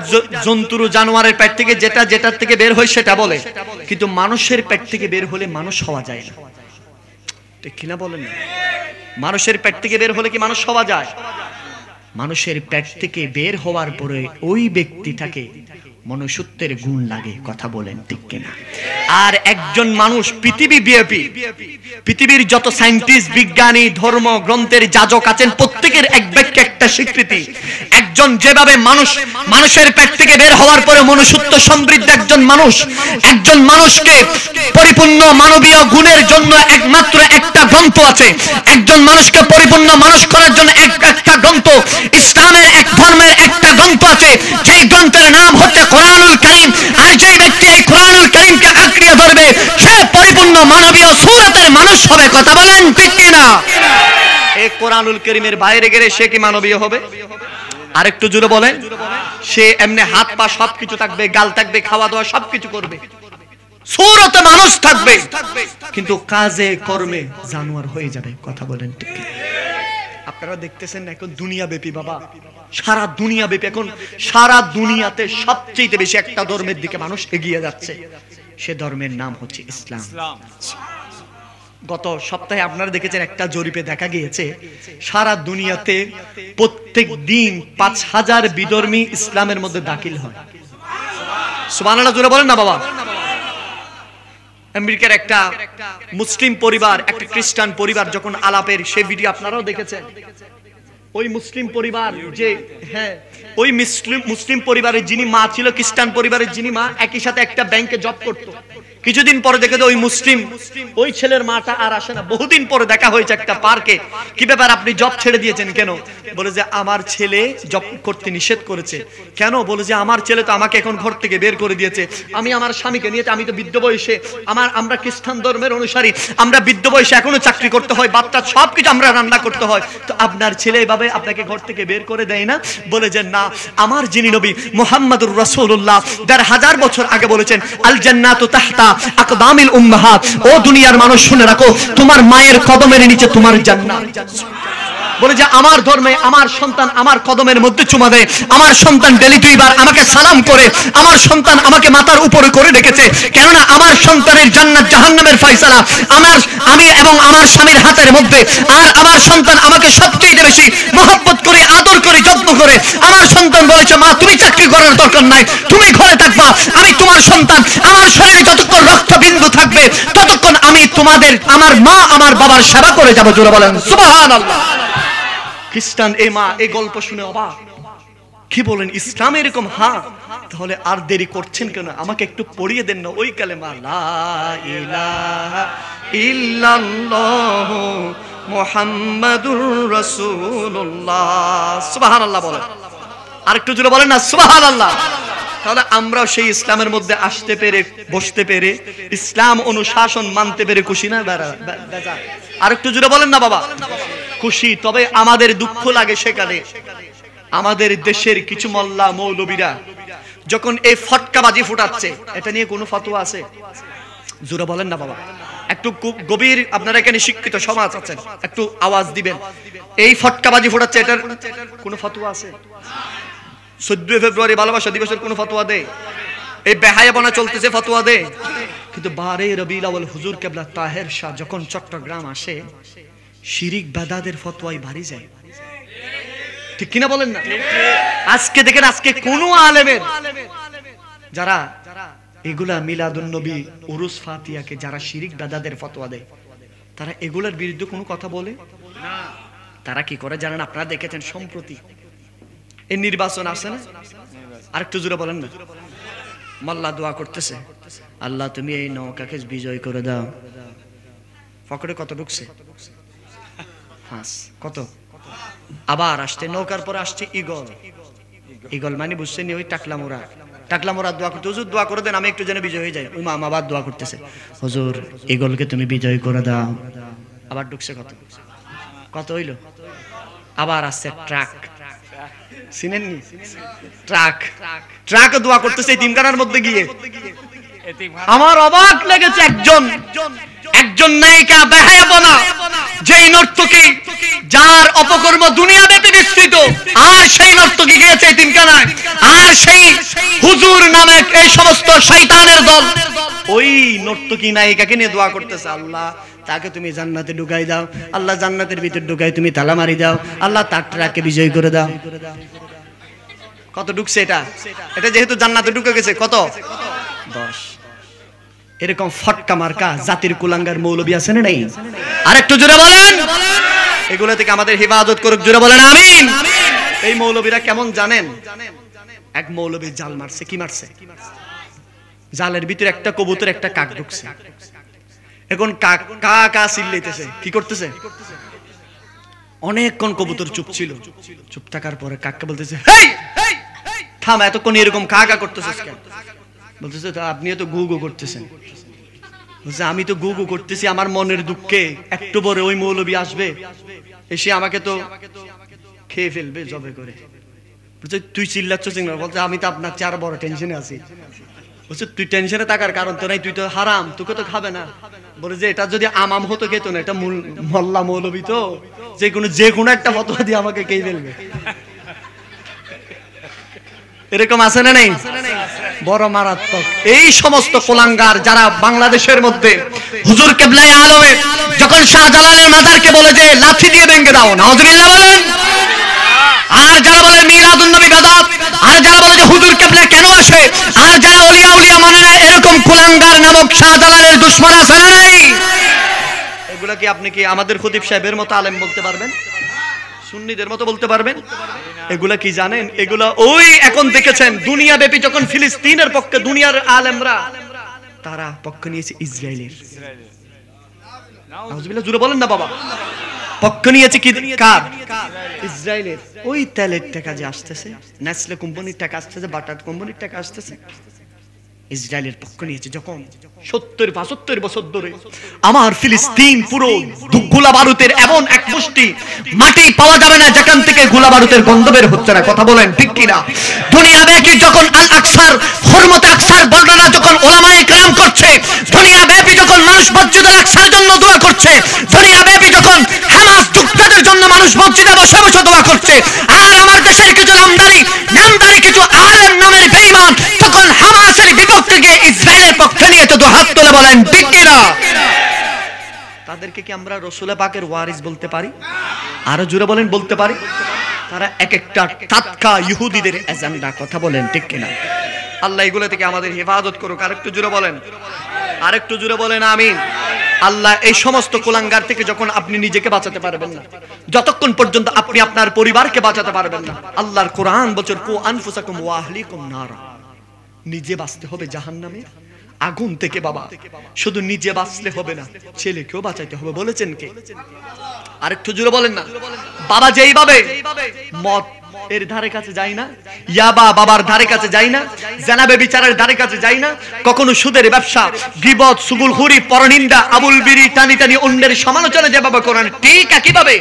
জন্তুর, জানোয়ারের পেট থেকে যেটার থেকে বের হয় সেটা বলে। কিন্তু মানুষের পেট থেকে বের হলে মানুষ হওয়া যায় না। ঠিক কিনা বলেন? মানুষের পেট থেকে বের হলে কি মানুষ হওয়া যায়? মানুষের পেট থেকে বের হওয়ার পরে ওই ব্যক্তিটাকে মনুষ্যত্বের গুণ লাগে, কথা বলেন ঠিক কিনা? আর একজন মানুষ পৃথিবীব্যাপী পৃথিবীর যত সায়েন্টিস্ট, বিজ্ঞানী, ধর্ম গ্রন্থের যাজক আছেন, প্রত্যেকের এক বাক্যে একটা স্বীকৃতি, একজন যেভাবে মানুষের পেট থেকে বের হওয়ার পরে মনুষ্যত্ব সমৃদ্ধ একজন মানুষকে পরিপূর্ণ মানবীয় গুণের জন্য একমাত্র একটা গ্রন্থ আছে। একজন মানুষকে পরিপূর্ণ মানুষ করার জন্য একটা গ্রন্থ, ইসলামের এক ধর্মের একটা গ্রন্থ আছে, যেই গ্রন্থের নাম হচ্ছে কোরআনুল কারীম। আর যে ব্যক্তি এই কোরআনুল কারীমকে আঁকড়িয়ে ধরবে, সে পরিপূর্ণ মানবীয় সূরতের মানুষ হবে, কথা বলেন ঠিক কিনা? এই কোরআনুল কারীমের বাইরে গেলে সে কি মানবীয় হবে? আরেকটু জোরে বলেন। সে এমনি হাত পা সবকিছু থাকবে, গাল থাকবে, খাওয়া দাওয়া সবকিছু করবে, সূরতে মানুষ থাকবে, কিন্তু কাজে কর্মে জানোয়ার হয়ে যাবে, কথা বলেন ঠিক কিনা? আপনারা দেখতেছেন এখন দুনিয়া ব্যাপী, বাবা সারা দুনিয়া ব্যাপী, এখন সারা দুনিয়াতে সবচেয়ে বেশি একটা ধর্মের দিকে মানুষ এগিয়ে যাচ্ছে, সে ধর্মের নাম হচ্ছে ইসলাম। গত সপ্তাহে আপনারা দেখেছেন একটা জরিপে দেখা গিয়েছে সারা দুনিয়াতে প্রত্যেক দিন ৫,০০০ বিধর্মী ইসলামের মধ্যে দাখিল হয়। সুবহানাল্লাহ, জোরে বলেন না বাবা। আমেরিকার একটা মুসলিম পরিবার, একটা খ্রিস্টান পরিবার যখন আলাপের সেই ভিডিও আপনারাও দেখেছেন, ওই মুসলিম পরিবার যে ওই মুসলিম পরিবারের যিনি মা ছিল, খ্রিস্টান পরিবারের যিনি মা, একই সাথে একটা ব্যাংকে জব করতো। কিছুদিন পরে দেখে ওই মুসলিম ওই ছেলের মাটা আর আসে না। বহুদিন পরে দেখা হয়েছে একটা পার্কে। কি ব্যাপার, আপনি জব ছেড়ে দিয়েছেন কেন? বলে যে আমার ছেলে জব করতে নিষেধ করেছে। কেন? বলে যে আমার ছেলে তো আমাকে এখন ঘর থেকে বের করে দিয়েছে, আমি আমার স্বামীকে নিয়ে, আমি তো বৃদ্ধ বয়সে, আমরা খ্রিস্টান ধর্মের অনুসারী, আমরা বৃদ্ধ বয়সে এখনো চাকরি করতে হয়, বাচ্চা সবকিছু আমরা রান্না করতে হয়, তো আপনার ছেলে এভাবে আপনাকে ঘর থেকে বের করে দেয় না? বলে যে না, আমার যিনি নবী মুহাম্মদুর রাসূলুল্লাহ ১৫০০ বছর আগে বলেছেন, আল জান্নাতু তাহতা আকদামিল উম্মাহাত, ও দুনিয়ার মানুষ শুনে রাখো, তোমার মায়ের কদমের নিচে তোমার জান্নাত। বলে যে আমার ধর্মে আমার সন্তান আমার কদমের মধ্যে চুমা দেয়, আমার সন্তান ডেলি 2 বার আমাকে সালাম করে, আমার সন্তান আমাকে মাথার উপরে করে রেখেছে, কেননা আমার সন্তানের জান্নাত জাহান্নামের ফয়সালা আমি এবং আমার স্বামীর হাতের মধ্যে। আর আমার সন্তান আমাকে সবচেয়ে বেশি মহব্বত করে, আদর করে, যত্ন করে। আমার সন্তান বলেছে, মা তুমি চাকরি করার দরকার নাই, তুমি ঘরে থাকবা, আমি তোমার সন্তান, আমার শরীরে যতক্ষণ রক্তবিন্দু থাকবে ততক্ষণ আমি তোমাদের, আমার মা আমার বাবার সেবা করে যাবো। জোরে বলেন সুবহানাল্লাহ। খ্রিস্টান এই মা এই গল্প শুনে অবাক, কি বলেন ইসলাম এরকম? হ্যাঁ, তাহলে আর দেরি করছেন কেন? আমাকে একটু পড়িয়ে দেন না ওই কালেমা, লা ইলাহা ইল্লাল্লাহু মুহাম্মাদুর রাসূলুল্লাহ। সুবহানাল্লাহ বলেন, আরেকটু জোরে বলেন না সুবহানাল্লাহ। তাহলে আমরাও সেই ইসলামের মধ্যে আসতে পেরে, বসতে পেরে, ইসলাম অনুশাসন মানতে পেরে খুশি না? আরেকটু জোরে বলেন না বাবা। খুশি। তবে আমাদের দুঃখ লাগে সেখানে আমাদের দেশের কিছু মোল্লা মৌলবীরা যখন এই ফটকাবাজি ফুটাচ্ছে, এটা নিয়ে কোনো ফতোয়া আছে? জোরে বলেন না বাবা। একটু গভীর, আপনারা এখানে শিক্ষিত সমাজ আছেন, একটু আওয়াজ দিবেন। এই ফটকাবাজি ফুটাচ্ছে, এটার কোনো ফতোয়া আছে? 14 ফেব্রুয়ারি ভালোবাসা দিবসের কোনো ফতোয়া দেয়? এই বেহায়াপনা চলতেছে, ফতোয়া দেয়? কিন্তু 12 রবিউল আউয়াল হুজুর কেবলা তাহের শাহ যখন চট্টগ্রাম আসে, শিরিক বেদাতের ফতোয়াই ভারী যায়, ঠিক কিনা বলেন না? আজকে দেখেন, আজকে কোন আলেমের যারা এগুলা মিলাদুন নবী, উরুস ফাতিহাকে যারা শিরিক বেদাতের ফতোয়া দেয়, তারা এগুলার বিরুদ্ধে কোনো কথা বলে না। তারা কি করে জানেন? আপনারা দেখেছেন সম্প্রতি এই নির্বাচন আসে না? আরেকটু জোরে বলেন না। মোল্লা দোয়া করতেছে, আল্লাহ তুমি এই নৌকাকে বিজয় করে দাও। পকেটে কত ঢুকছে? কত? আবার আসছে নৌকার পরে আসছে ঈগল। ঈগল মানে বুঝছেন ওই টাকলামোরা দোয়া করতে, হুজুর দোয়া করে দেন আমি একটু যেন বিজয় হয়ে যাই। ওই মামা আবার দোয়া করতেছে, হুজুর ঈগলকে তুমি বিজয় করে দাও। আবার ঢুকছে কত? কত হইল? আবার আসছে ট্রাক, চিনেননি? ট্রাক দোয়া করতেছে তিনখানার মধ্যে গিয়ে। আমার অবাক লেগেছে, একজন নায়িকা বেহায়াপনা, যেই নর্তকী যার অপকর্ম দুনিয়া ব্যাপী বিস্তৃত, আর সেই নর্তকী গিয়েছে তিনখানায়, আর সেই হুজুর নামে এই সমস্ত শয়তানের দল ওই নর্তকী নায়িকাকে নিয়ে দোয়া করতেছে, আল্লাহ তাকে তুমি জান্নাতে ঢুকাই দাও, আল্লাহ জান্নাতের ভিতর ঢুকাই তুমি তালা মারি দাও, আল্লাহ তার ট্রাককে বিজয় করে দাও। কত ঢুকছে এটা? এটা যেহেতু জান্নাতে ঢুকে গেছে কত? 10। এরকম ফটকা মার্কা জাতির কুলাঙ্গার মৌলবী আছে না নাই? আরেকটু জোরে বলেন। এগুলো থেকে আমাদের হেফাজত করুক, জোরে বলেন আমিন। এই মৌলবীরা কেমন জানেন? এক মৌলবী জাল মারছে। কি মারছে? জালের ভিতরে একটা কবুতর একটা কাক ঢুকছে। এখন কাক কা কা চিল্লাইতেছে। কি করতেছে? অনেকক্ষণ কবুতর চুপ ছিল। চুপ থাকার পরে কাককে বলতেছে, হেই থাম, এতক্ষণ এরকম কা কা করতেছিস কেন? বলতেছে, আপনি তো গু গু করতেছেন। বলছে, আমি তো গু গু করতেছি আমার মনের দুঃখে। একটু পরে ওই মৌলবী আসবে, এসে আমাকে তো খেয়ে ফেলবে জবে করে। বলছে, তুই চিল্লাচ্ছ চিল্লা? বলছে, আমি তো আপনার চেয়ে আরো বড় টেনশনে আছি। বলছে, তুই টেনশনে থাকার কারণ তো নাই, তুই তো হারাম, তোকে তো খাবে না। বলে যে এটা যদি আমাম হতো খেতো না, এটা মোল্লা মৌলবী তো যে কোনো একটা ফতোয়া দিয়ে আমাকে খেয়ে ফেলবে। এরকম আছে না নেই? বড় মারাত্মক। এই সমস্ত কোলাঙ্গার যারা বাংলাদেশের মধ্যে হুজুর কেবলাই আলমের যখন শাহজালালের মাজারকে বলে যে লাঠি দিয়ে ভেঙে দাও, নাউজুবিল্লাহ বলেন। আর যারা বলে মিলাদুন নবী বেদাত, আর যারা বলে যে হুজুর কেবলা কেন আসে, আর যারা ওলিয়া উলিয়া মানে না, এরকম কুলাঙ্গার নামক শাহজালালের দুশমন আছে না নাই? এগুলা কি আপনি কি আমাদের খতিব সাহেবের মতো আলেম বলতে পারবেন? সুন্নিদের মতো বলতে পারবেন? এগুলা কি জানেন? এগুলা ওই এখন দেখেছেন দুনিয়া ব্যাপী যখন ফিলিস্তিনের পক্ষে দুনিয়ার আলেমরা তারা পক্ষ নিয়েছে ইসরায়েলের। নাউজুবিল্লাহ জোরে বলেন না বাবা। পক্ষ নিয়েছে কি কার? ইসরায়েলের। ওই তেলের টাকা যে আসতেছে, নেসলে কোম্পানির টাকা আসতেছে, বাটার কোম্পানির টাকা আসতেছে, ইসরায়েলের পক্ষ নিয়েছে। যখন 70-75 বছর ধরে আমার ফিলিস্তিন পুরো গোলা বারুদের এমন এক মুষ্টি মাটি পাওয়া যাবে না যেখান থেকে গোলা বারুদের গন্ধ বের হচ্ছে না। কথা বলেন ঠিক কিনা? দুনিয়া ব্যাপী যখন আল আকসার হুরমতে আকসার বর্ণনা যখন ওলামায়ে কেরাম করছে, দুনিয়া ব্যাপী যখন মানুষ মসজিদে আকসার জন্য দোয়া করছে, দুনিয়া ব্যাপী যখন হামাস যুদ্ধের জন্য মানুষ মসজিদে বসে বসে দোয়া করছে, আর আমার দেশের কিছু নামদারি কিছু আলেম নামের বেঈমান তখন হামাসের বিপক্ষে গিয়ে ইসরায়েলের পক্ষে নিয়ে তো হাত তুলে বলেন ঠিক কিনা? তাদেরকে কি আমরা রাসূল পাকের ওয়ারিস বলতে পারি? আরো জোরে বলেন বলতে পারি? তারা এক একটা টাটকা ইহুদিদের এজেন্ডা। কথা বলেন ঠিক কিনা? আল্লাহ এগুলো থেকে আমাদের হেফাজত করুক। আরেকটু জোরে বলেন, আরেকটু জোরে বলেন আমিন। আল্লাহ এই সমস্ত কুলাঙ্গার থেকে যখন আপনি নিজেকে বাঁচাতে পারবেন না, যতক্ষণ পর্যন্ত আপনি আপনার পরিবারকে বাঁচাতে পারবেন না, আল্লাহর কোরআন বলছে কু আনফুসাকুম ওয়া আহলিকুম নারা, নিজে বাঁচতে হবে জাহান্নামে আগুন থেকে। বাবা শুধু নিজে বাঁচলে হবে না, ছেলেকেও বাঁচাইতে হবে। বলেছেন কে? আরেকটু জোরে বলেন না। বাবা যেইভাবে মদ এর ধারে কাছে যাই না, ইয়াবা বাবার ধারে কাছে যাই না, জানাবে বিচারের ধারে কাছে যাই না, কখনো সুদের ব্যবসা, গীবত, সুগুলখুরি, পরনিন্দা, আবুল বিড়ি টানি টানি অন্যের সমালোচনা যেভাবে করেন, ঠিক একইভাবে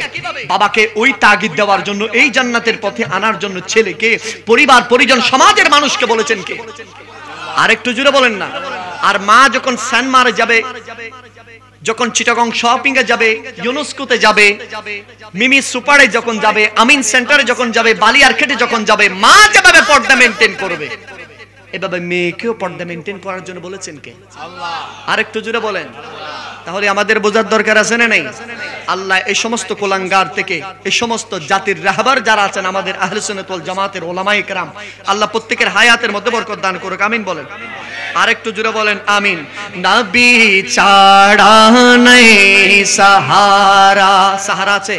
বাবাকে ওই তাগিদ দেওয়ার জন্য, এই জান্নাতের পথে আনার জন্য ছেলেকে, পরিবার পরিজন, সমাজের মানুষকে বলেছেন কে? আরেকটু জোরে বলেন না। আর মা যখন সানমারে যাবে, যখন চিটাগং শপিং এ যাবে, ইউনেস্কোতে যাবে, মিমি সুপারে যখন যাবে, আমিন সেন্টারে যখন যাবে, বালিয়ারকেটে যখন যাবে, মা যেভাবে পর্দা মেইনটেইন করবে, এভাবে মেয়েকেও পর্দা মেইনটেইন করার জন্য বলেছেন কে? আল্লাহ। আরেকটু জোরে বলেন। তাহলে আমাদের বোঝার দরকার আছে না নাই? আল্লাহ এই সমস্ত কুলাঙ্গার থেকে, এই সমস্ত জাতির রাহবার যারা আছেন আমাদের আহলে সুন্নাত ওয়াল জামাতের ওলামায়ে কেরাম, আল্লাহ প্রত্যেকের হায়াতের মধ্যে বরকত দান করুক। আমিন বলেন। আরেকটু জোরে বলেন আমিন। নবী ছাড়া নাই সাহারা। সাহারা আছে?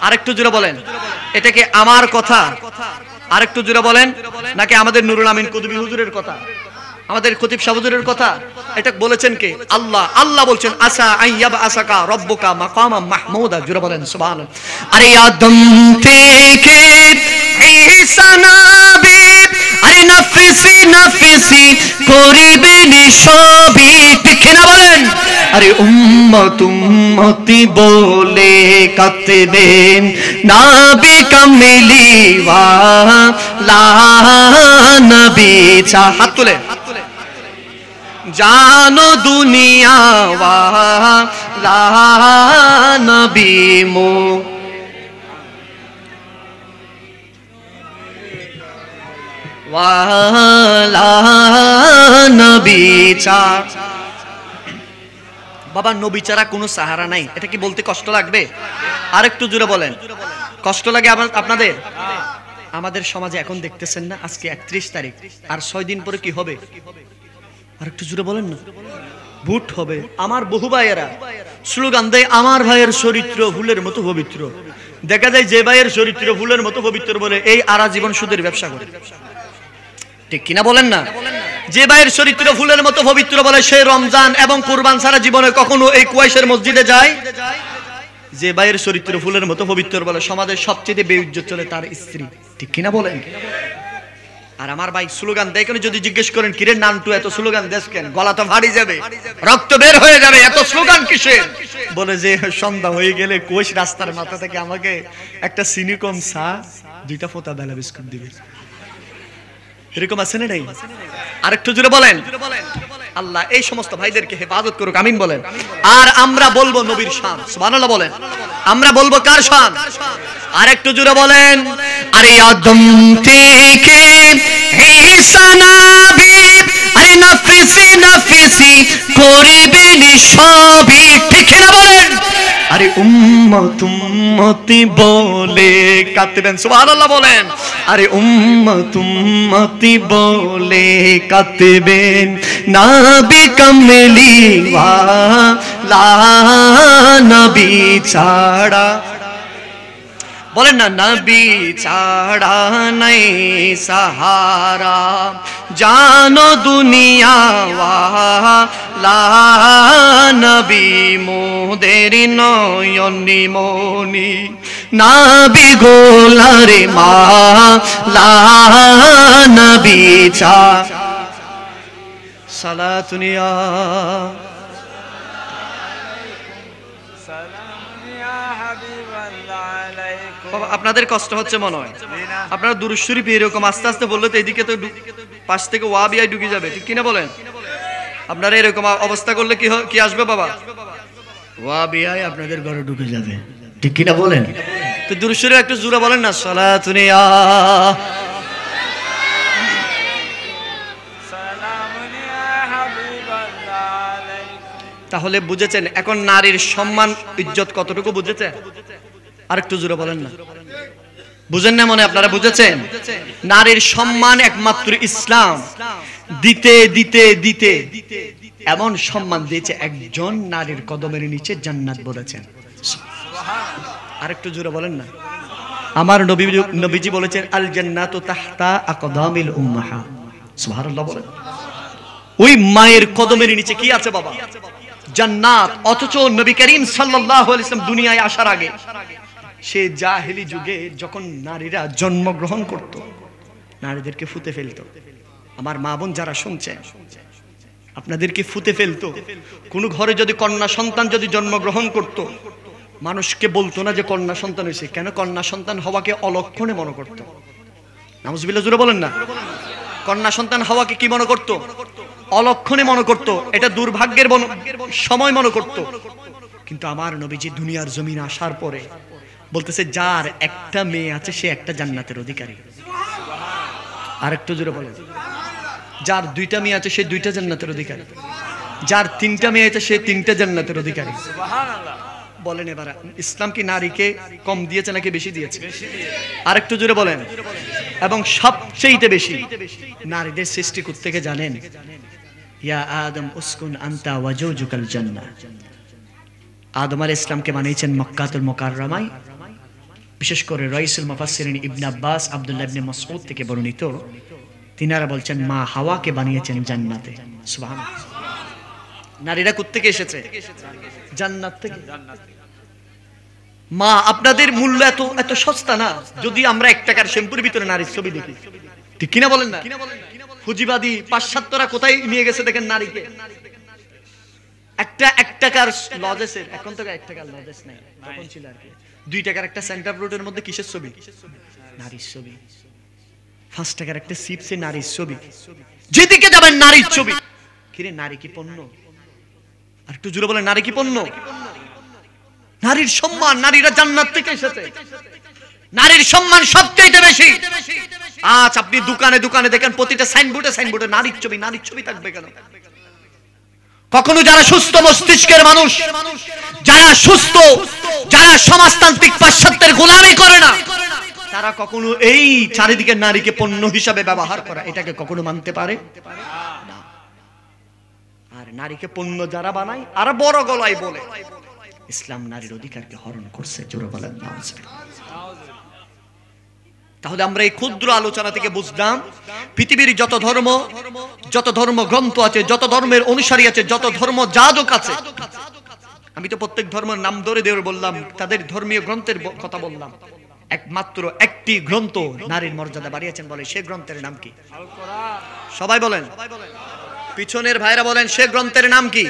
আরেকটু জোরে বলেন। এটা কি আমার কথা? আরেকটু জোরে বলেন। নাকি আমাদের নুরুল আমিন কুতুবী হুজুরের কথা, আমাদের খতিব সাহেব হুজুরের কথা? এটা বলেছেন কে? আল্লাহ। আল্লাহ বলছেন আসা আইয়াব আসাকা রব্বুকা মাকামা মাহমুদা। জোরে বলেন সুবহানাল্লাহ। আরে আদম থেকে ঈসা নবী, আরে নফসি নফসি করিবেন সবই, ঠিক না বলেন? আরে উম্মত উম্মতি বলে কাতবেন নবী কামিলি ওয়ালা নবী। হাত তুলে জানো দুনিয়া ওয়ালা নবী মো ওয়ালা নবী চা। বাবা নবী ছাড়া কোনো সাহারা নাই, এটা কি বলতে কষ্ট লাগবে? আরেকটু জোরে বলেন, কষ্ট লাগে আপনাদের? আমাদের সমাজে এখন দেখতেছেন না, আজকে 31 তারিখ, আর 6 দিন পরে কি হবে? আরেকটু জোরে বলেন না। ভোট হবে। আমার বহু ভাইয়েরা স্লোগান দেয়, আমার ভাইয়ের চরিত্র ফুলের মতো পবিত্র। দেখা যায় যে ভাইয়ের চরিত্র ফুলের মতো পবিত্র বলে এই আরা জীবন সুদের ব্যবসা করে, ঠিক কিনা বলেন না? যে ভাইয়ের চরিত্র ফুলের মতো পবিত্র বলে সে রমজান এবং কুরবান ছাড়া জীবনে কখনো এই কুয়াইশের মসজিদে যায়। যে ভাইয়ের চরিত্র ফুলের মতো পবিত্র বলে সমাজের সবচেয়ে বেইজ্জত চলে তার স্ত্রী, ঠিক কিনা বলেন? আর আমার ভাই স্লোগান দেয় কেন যদি জিজ্ঞেস করেন, কিরে নানটু এত স্লোগান দেশ কেন? গলা তো ফাড়ি যাবে, রক্ত বের হয়ে যাবে, এত স্লোগান কিসের? বলে যে সন্ধ্যা হয়ে গেলে কোষ রাস্তার মাথা থেকে আমাকে একটা চিনি কম চা, 2টা ফোঁটা বেলা বিস্কুট দিবে। এরকম আছে না নাই? আরেকটু জোরে বলেন। আল্লাহ এই সমস্ত ভাইদেরকে হেফাজত করুক, আমিন বলেন। আর আমরা বলবো নবীর শান, সুবহানাল্লাহ বলেন। আমরা বলবো কার শান? আরেকটু জোরে বলেন। আরে আদম থেকে ঈসা নবী, আরে নাফসি নাফসি করিবেন সবই, ঠিক না বলেন? আরে উম্মত উম্মতি বলে কাঁদবেন, সুবহানাল্লাহ বলেন। আরে উম্মত উম্মতি বলে কাঁদবেন, নবী কামলি ওয়ালা নবী ছাড়া, বলেন না, নবী ছাড়া নাই সাহারা, জানো দুনিয়া ওয়ালা নবী মোদের নয়নি মনি, নবী গোলারে মালা নবী চা সালাতুনিয়া। আপনাদের কষ্ট হচ্ছে মনে হয়, আপনারা দুরূদ শরীফ এরকম আস্তে আস্তে বললে তো এদিকে তো পাশ থেকে ওয়াবিয়াই ঢুকে যাবে, ঠিক কিনা বলেন? আপনারা এরকম অবস্থা করলে কি আসবে বাবা? ওয়াবিয়াই আপনাদের ঘরে ঢুকে যাবে, ঠিক কিনা বলেন? তো দুরূদ শরীফ একটু জোরে বলেন না, সালাতুনিয়া। তাহলে বুঝেছেন এখন নারীর সম্মান ইজ্জত কতটুকু বুঝেছেন? আরেকটু জোরে বলেন না। বুঝেন না মনে আপনারা বুঝেছেন? নারীর সম্মান একমাত্র ইসলাম দিতে দিতে দিতে এমন সম্মান দিয়েছে, একজন নারীর কদমের নিচে জান্নাত বলেছেন। আরেকটু জোরে বলেন না। আমার নবীজি বলেছেন, আল জান্নাতু তাহতা আকদামিল উম্মাহাত, সুবহানাল্লাহ বলেন। ওই মায়ের কদমের নিচে কি আছে বাবা? জান্নাত। অথচ নবী করিম সাল্লাল্লাহু আলাইহি ওয়াসাল্লাম দুনিয়ায় আসার আগে সে জাহেলি যুগে যখন নারীরা জন্মগ্রহণ করত, নারীদেরকে ফুতে ফেলতো। আমার মা বোন যারা শুনছেন, আপনাদেরকে ফুতে ফেলতো। কোন ঘরে যদি কন্যা সন্তান যদি জন্মগ্রহণ করত, মানুষকে বলতো না যে কন্যা সন্তান হয়েছে, কেন? কন্যা সন্তান হওয়াকে অলক্ষণে মনে করত। নাউজুবিল্লাহ, জোরে বলেন না। কন্যা সন্তান হওয়াকে কি মনে করত? অলক্ষণে মনে করত, এটা দুর্ভাগ্যের সময় মনে করত। কিন্তু আমার নবীজি দুনিয়ার জমিন আসার পরে বলতেছে, যার একটা মেয়ে আছে সে একটা জান্নাতের অধিকারী। আরেকটু জোরে বলেন। যার 2টা মেয়ে আছে সে 2টা জান্নাতের অধিকারী, যার 3টা মেয়ে আছে সে 3টা জান্নাতের অধিকারী। সুবহানাল্লাহ বলেন। এবার ইসলাম কি নারীকে কম দিয়েছে নাকি বেশি দিয়েছে? আরেকটু জোরে বলেন। এবং সবচেয়ে বেশি নারীদের সৃষ্টি করতে থেকে জানেন, ইয়া আদম উসকুন আনতা ওয়া জাওজুকাল জান্নাহ। আদম আলাইহিস সালামকে বানিয়েছেন মক্কাতুল মুকাররমায়। বিশেষ করে রাইসুল মুফাসসিরিন ইবনে আব্বাস, আব্দুল্লাহ ইবনে মাসউদ থেকে বর্ণিত, তিনারা বলছেন মা হাওয়াকে বানিয়েছেন জান্নাতে। সুবহানাল্লাহ। নারীরা কোথা থেকে এসেছে? জান্নাত থেকে। মা, আপনাদের মূল্য এত সস্তা না যদি আমরা 1 টাকার শ্যাম্পুর ভিতরে নারীর ছবি দেখি, ঠিক কিনা বলেন না? পুঁজিবাদী পাশ্চাত্যরা কোথায় নিয়ে গেছে দেখেন নারীকে। 1 টাকার লজেসের, এখন তো 1 টাকার লজেস নাই, তখন ছিল আর কি। 2 টাকার একটা সেন্টার ফ্রুটের মধ্যে কিসের ছবি? নারীর ছবি। 5 টাকার একটা চিপসে নারীর ছবি। যেদিকে যাবেন নারীর ছবি। কিরে, নারী কি পণ্য? আর একটু জোরে বলেন, নারী কি পণ্য? নারীর সম্মান, নারীরা জান্নাত থেকে এসেছে, নারীর সম্মান সবচেয়ে বেশি। আজ আপনি দোকানে দোকানে দেখেন প্রতিটা সাইনবোর্ডে নারীর ছবি, নারীর ছবি থাকবে কেন? কখনো যারা সুস্থ মস্তিষ্কের মানুষ, যারা সুস্থ, যারা সমাজতান্ত্রিক পাশ্চাত্যের গোলামি করে না, তারা কখনো এই চারিদিকে নারীকে পণ্য হিসাবে ব্যবহার করা এটাকে কখনো মানতে পারে না। আর নারীকে পণ্য যারা বানায় আর বড় গলায় বলে ইসলাম নারীর অধিকারকে হরণ করছে, জোরে বলেন নাউজুবিল্লাহ। তাহলে আমরা এই ক্ষুদ্র আলোচনা থেকে বুঝলাম পৃথিবীর যত ধর্ম গ্রন্থ আছে, যত ধর্মের অনুসারী আছে, যত ধর্ম যাজক আছে, আমি তো প্রত্যেক ধর্মের নাম ধরে বললাম, তাদের ধর্মীয় গ্রন্থের কথা বললাম। একমাত্র একটি গ্রন্থ নারীর মর্যাদা বাড়িয়েছেন, বলে সে গ্রন্থের নাম কি? সবাই বলেন, পিছনের ভাইরা বলেন, সে গ্রন্থের নাম কি?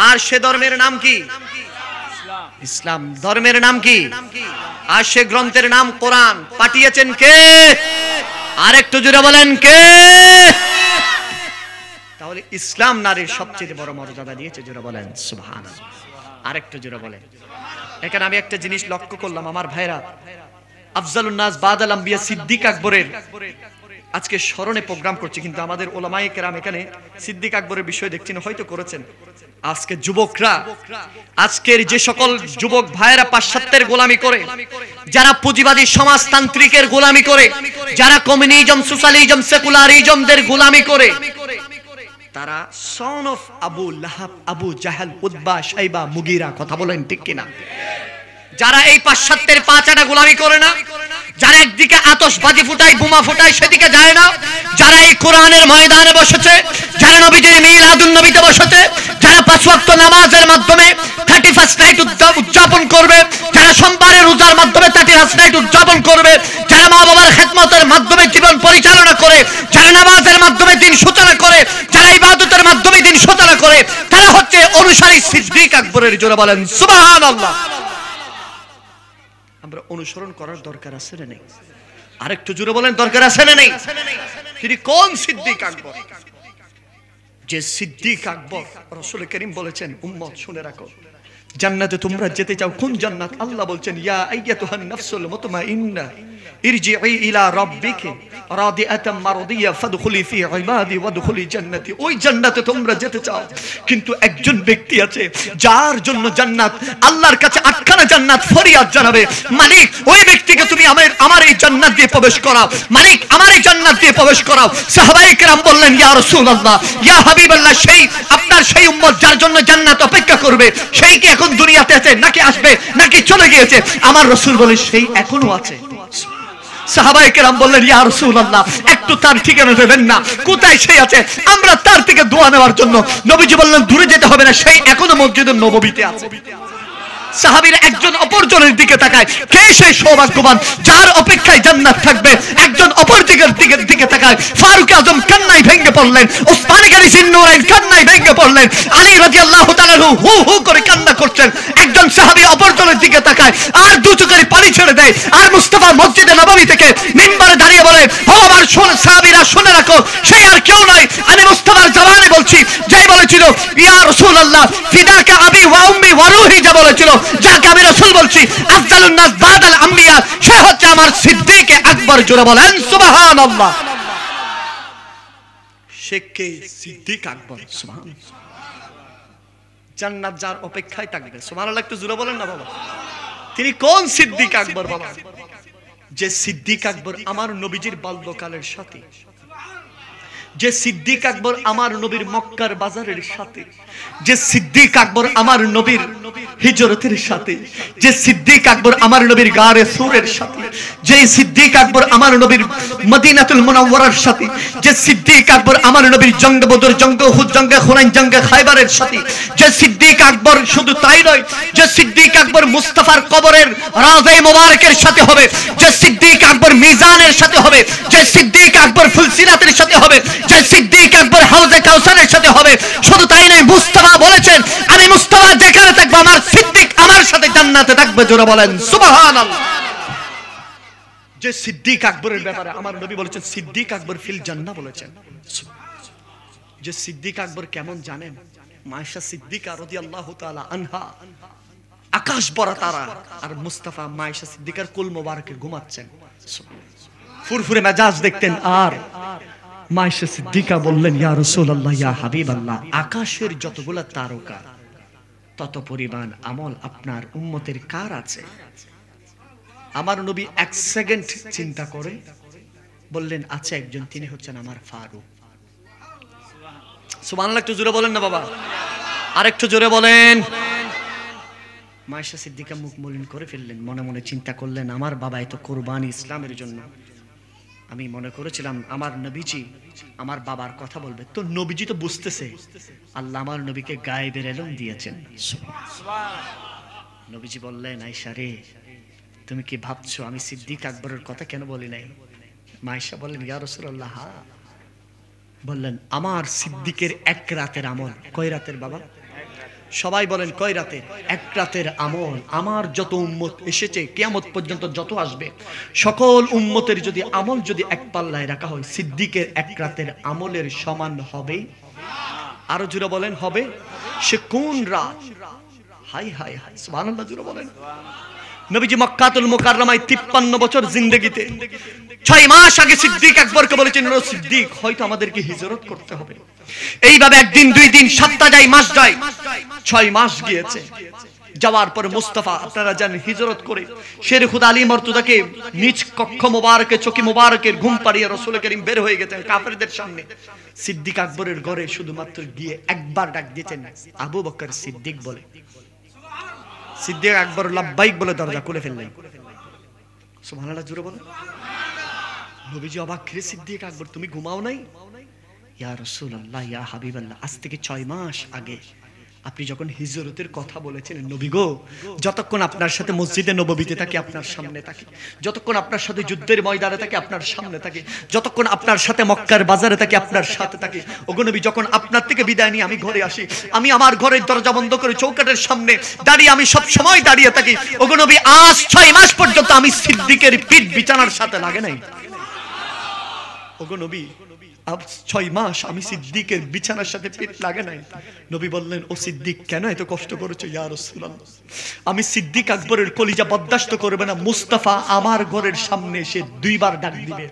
আর সে ধর্মের নাম কি? ইসলাম। ধর্মের নাম কি? আর সে গ্রন্থের নাম কোরআন। পাঠিয়েছেন কে? আর একটু জোরে বলেন কে? তাহলে ইসলাম নারীর সবচেয়ে বড় মর্যাদা দিয়েছে, জোরে বলেন সুবহানাল্লাহ। আর একটু জোরে বলেন। এখানে আমি একটা জিনিস লক্ষ্য করলাম, আমার ভাইরা, আফজালুন নাস বাদাল আম্বিয়া সিদ্দিক আকবরের আজকে স্মরণে প্রোগ্রাম করছি, কিন্তু আমাদের ওলামায়ে কেরাম এখানে সিদ্দিক আকবরের বিষয় দেখছেন, হয়তো করেছেন। আজকে যুবকরা, আজকের যে সকল যুবক ভাইরা পাশ্চাত্যের গোলামি করে, যারা পুঁজিবাদী সমাজতান্ত্রিকের গোলামি করে, যারা কমিউনিজম, সোশ্যালিজম, সেকুলারিজমদের গোলামি করে, তারা son of Abu Lahab, Abu Jahal, Utba, Shaiba, Mughira, কথা বলেন ঠিক কিনা? যারা এই পাশ্চাত্যের পাঁচাটা গোলামি করে না, যারা একদিকে আতশবাজি ফুটায়, বোমা ফুটায়, সেদিকে যায় না, যারা এই কোরআনের ময়দানে বসেছে, যারা নবীজির মিলাদুন নবীতে বসেছে, যারা 5 ওয়াক্ত নামাজের মাধ্যমে 31st নাইট উদযাপন করবে, যারা সোমবারের রোজার মাধ্যমে 31st নাইট উদযাপন করবে, যারা মা বাবার খেদমতের মাধ্যমে জীবন পরিচালনা করে, যারা নামাজের মাধ্যমে দিন সূচনা করে, যারা ইবাদতের মাধ্যমে দিন সূচনা করে, তারা হচ্ছে অনুসারী সিদ্দিক আকবরের। জোরে বলেন সুবহানাল্লাহ। আমরা অনুসরণ করার দরকার আছে না নেই? আরেকটু জোরে বলেন, দরকার আছে না নেই? তিনি কোন সিদ্দিক আকবর? যে সিদ্দিক আকবর রাসূল করিম বলেছেন, উম্মত শুনে রাখো, জান্নাতে তোমরা যেতে চাও, কোন জান্নাত? আল্লাহ বলছেন, ইয়া আইয়াতুহান নাফসুল মুতমাইন্নাহ ইরজিই ইলা রাব্বিকি রাদিয়াতাম মারদিয়া ফাদখুলি ফি ইবাদি ওয়াদখুলি জান্নাতি। ওই জান্নাতে তোমরা যেতে চাও, কিন্তু একজন ব্যক্তি আছে যার জন্য জান্নাত, আল্লাহর কাছে 8খানা জান্নাত ফরিয়াদ জানাবে, মালিক ওই ব্যক্তিকে তুমি আমার এই জান্নাত দিয়ে প্রবেশ করাও, মালিক আমার এই জান্নাত দিয়ে প্রবেশ করাও। সাহাবায়ে কেরাম বললেন, ইয়া রাসূলুল্লাহ, ইয়া হাবিবাল্লাহ, সেই আপনার সেই উম্মত যার জন্য জান্নাত অপেক্ষা করবে, সেই কি এখন দুনিয়াতে আছে, নাকি আসবে, নাকি চলে গিয়েছে? আমার রাসূল বলেন, সেই এখনো আছে। সাহাবায়ে কেরাম বললেন, ইয়া রাসূলুল্লাহ, একটু তার ঠিকানা দেবেন না, কোথায় সে আছে, আমরা তার থেকে দোয়া নেওয়ার জন্য। নবীজি বললেন, দূরে যেতে হবে না, সেই এখনো মসজিদে নববীতে আছে। সাহাবীরা একজন অপরজনের দিকে তাকায়, কে সেই সৌভাগ্যবান যার অপেক্ষায় জান্নাত থাকবে? একজন অপর দিকে তাকায়। ফারুক আজম কান্নায় ভেঙে পড়লেন, ওসমান গনি জিন্নুরাইন কান্নায় ভেঙে পড়লেন, আলী রাদিয়াল্লাহু তাআলা হু হু করে কান্না করছেন। একজন সাহাবী অপরজনের দিকে তাকায় আর দু চোখের পানি ছেড়ে দেয়। আর মুস্তাফা মসজিদে নববী থেকে মিম্বরে দাঁড়িয়ে বলে, ও আমার সাহাবীরা শুনে রাখো, সে আর কেউ নয়, আমি মুস্তাফার জবানে বলছি, যে বলেছিল, ইয়া রাসূলুল্লাহ ফিদাকা আবি ওয়া উম্মি ওয়া রূহি, যা বলেছিল, যাকে আমি রাসূল বলছি, আফজালুন নাস বাদাল আম্বিয়া, সে হচ্ছে আমার সিদ্দিক আকবর। জোরে বলেন সুবহানাল্লাহ। সে কে? সিদ্দিক আকবর। সুবহানাল্লাহ। জান্নাত যার অপেক্ষায় থাকবে। সুবহানাল্লাহ, একটু জোরে বলেন না বাবা। তিনি কোন সিদ্দিক আকবর বাবা? যে সিদ্দিক আকবর আমার নবীজির বাল্যকালের সাথী, যে সিদ্দিক আকবর আমার নবীর মক্কার বাজারের সাথে, যে সিদ্দিক আকবর আমার নবীর হিজরতের সাথে, যে সিদ্দিক আকবর আমার নবীর গারে সুরের সাথে, যে সিদ্দিক আকবর আমার নবীর মদিনাতুল মুনাওয়ারার সাথে, যে সিদ্দিক আকবর আমার নবীর জঙ্গে বদর, জঙ্গে উহুদ, জঙ্গে হুনাইন, জঙ্গে খায়বারের সাথে, যে সিদ্দিক আকবর শুধু তাই নয়, যে সিদ্দিক আকবর মুস্তাফার কবরের রাজে মোবারকের সাথে হবে, যে সিদ্দিক আকবর মিজানের সাথে হবে, যে সিদ্দিক আকবর ফুলসিরাতের সাথে হবে, যে সিদ্দিক আকবর হাউজে কাউসারের সাথে হবে। শুধু তাই নয়, মুস্তাফা বলেছেন, আমি মুস্তাফা যেখানে থাকবো, আমার সিদ্দিক আমার সাথে জান্নাতে থাকবে। জোরে বলেন সুবহানাল্লাহ। যে সিদ্দিক আকবরের ব্যাপারে আমার নবী বলেছেন, সিদ্দিক আকবর ফিল জান্নাহ বলেছেন। যে সিদ্দিক আকবর কেমন জানেন? মায়েশা সিদ্দিকা রাদিয়াল্লাহু তাআলা আনহা আকাশ ভরা তারা, আর মুস্তাফা মায়েশা সিদ্দিকার কুল মোবারকে ঘুমাচ্ছেন। ফুরফুরে মেজাজ দেখতেন, আর মায়েশা সিদ্দিকা বললেন, ইয়া রাসূলুল্লাহ, ইয়া হাবিবাল্লাহ, আকাশের যতগুলা তারকা তত পরিমাণ আমল আপনার উম্মতের কার আছে? আমার নবী এক সেকেন্ড চিন্তা করে বললেন, আছে একজন, তিনি হচ্ছেন আমার ফারুক। সুবহানাল্লাহ, একটু জোরে বলেন না বাবা, আরেকটু জোরে বলেন। মায়েশা সিদ্দিকা মুখ মলিন করে ফেললেন, মনে মনে চিন্তা করলেন, আমার বাবা এত কোরবানি ইসলামের জন্য, আমি মনে করেছিলাম আমার নবীজি আমার বাবার কথা বলবে। তো নবীজি তো বুঝতেছে আল্লাহ আমার নবীকে গায়েবের ইলম দিয়েছেন। নবীজি বললেন, আয়েশা রে, তুমি কি ভাবছো আমি সিদ্দিক আকবরের কথা কেন বলি নাই? মায়েশা বললেন, ইয়া রাসূলুল্লাহ, হ্যাঁ। বললেন, আমার সিদ্দিকের এক রাতের আমল। কয় রাতের বাবা? সবাই বলেন কয় রাতের? এক রাতের আমল। আমার যত উম্মত এসেছে, কিয়ামত পর্যন্ত যত আসবে, সকল উম্মতের যদি আমল যদি এক পাল্লায় রাখা হয়, সিদ্দিকের এক রাতের আমলের সমান হবে। আরো জোরে বলেন, হবে। সে কোন রাত? হাই হাই হাই, সুবহানাল্লাহ, জোরে বলেন। নবীজি মক্কাতুল মুকাররমায় 53 বছর জিন্দেগিতে 6 মাস আগে সিদ্দিক আকবরকে বলেছেন, ও সিদ্দিক, হয়তো আমাদেরকে হিজরত করতে হবে। এইভাবে একদিন, 2 দিন, সপ্তাহ যায়, মাস যায়, 6 মাস গিয়েছে। যাওয়ার পর মুস্তাফা, আপনারা জানেন, হিজরত করে শের খুদা আলী মর্তুদাকে নিজ কক্ষ মোবারকে, চকি মোবারকের ঘুম পাড়িয়ে রাসূল করিম বের হয়ে গেছেন কাফেরদের সামনে। সিদ্দিক আকবরের ঘরে শুধুমাত্র গিয়ে একবার ডাক দিয়েছেন, আবু বকর সিদ্দিক বলে। সিদ্দিক আকবর লাব্বাইক বলে দরজা খুলে ফেললেন। সুবহানাল্লাহ, জোরে বলেন। নবীজি অবাক, রে সিদ্দিক আকবর, তুমি ঘুমাও নাই? ইয়া রাসূলুল্লাহ, ইয়া হাবিবাল্লাহ, আজ থেকে 6 মাস আগে আপনি যখন হিজরতের কথা বলেছেন, নবী গো, যতক্ষণ আপনার সাথে মসজিদে নববীতে থাকি আপনার সামনে থাকি, যতক্ষণ আপনার সাথে যুদ্ধের ময়দানে থাকি আপনার সামনে থাকি, যতক্ষণ আপনার সাথে মক্কার বাজারে থাকি আপনার সাথে থাকি, ওগো নবী, যখন আপনার থেকে বিদায় নিয়ে আমি ঘরে আসি, আমি আমার ঘরের দরজা বন্ধ করে চৌকাঠের সামনে দাঁড়িয়ে আমি সব সময় দাঁড়িয়ে থাকি। ওগো নবী, আজ 6 মাস পর্যন্ত আমি সিদ্দিকের পিঠ বিছানার সাথে লাগে নাই। ওগো নবী, 6 মাস আমি সিদ্দিকের বিছানার সাথে পিঠ লাগে নাই। নবী বললেন, ও সিদ্দিক, কেন এত কষ্ট করেছো? ইয়া রাসূলুল্লাহ, আমি সিদ্দিক আকবরের কলিজা বরদাস্ত করবে না। মুস্তাফা আমার ঘরের সামনে এসে 2 বার ডাক দিবে,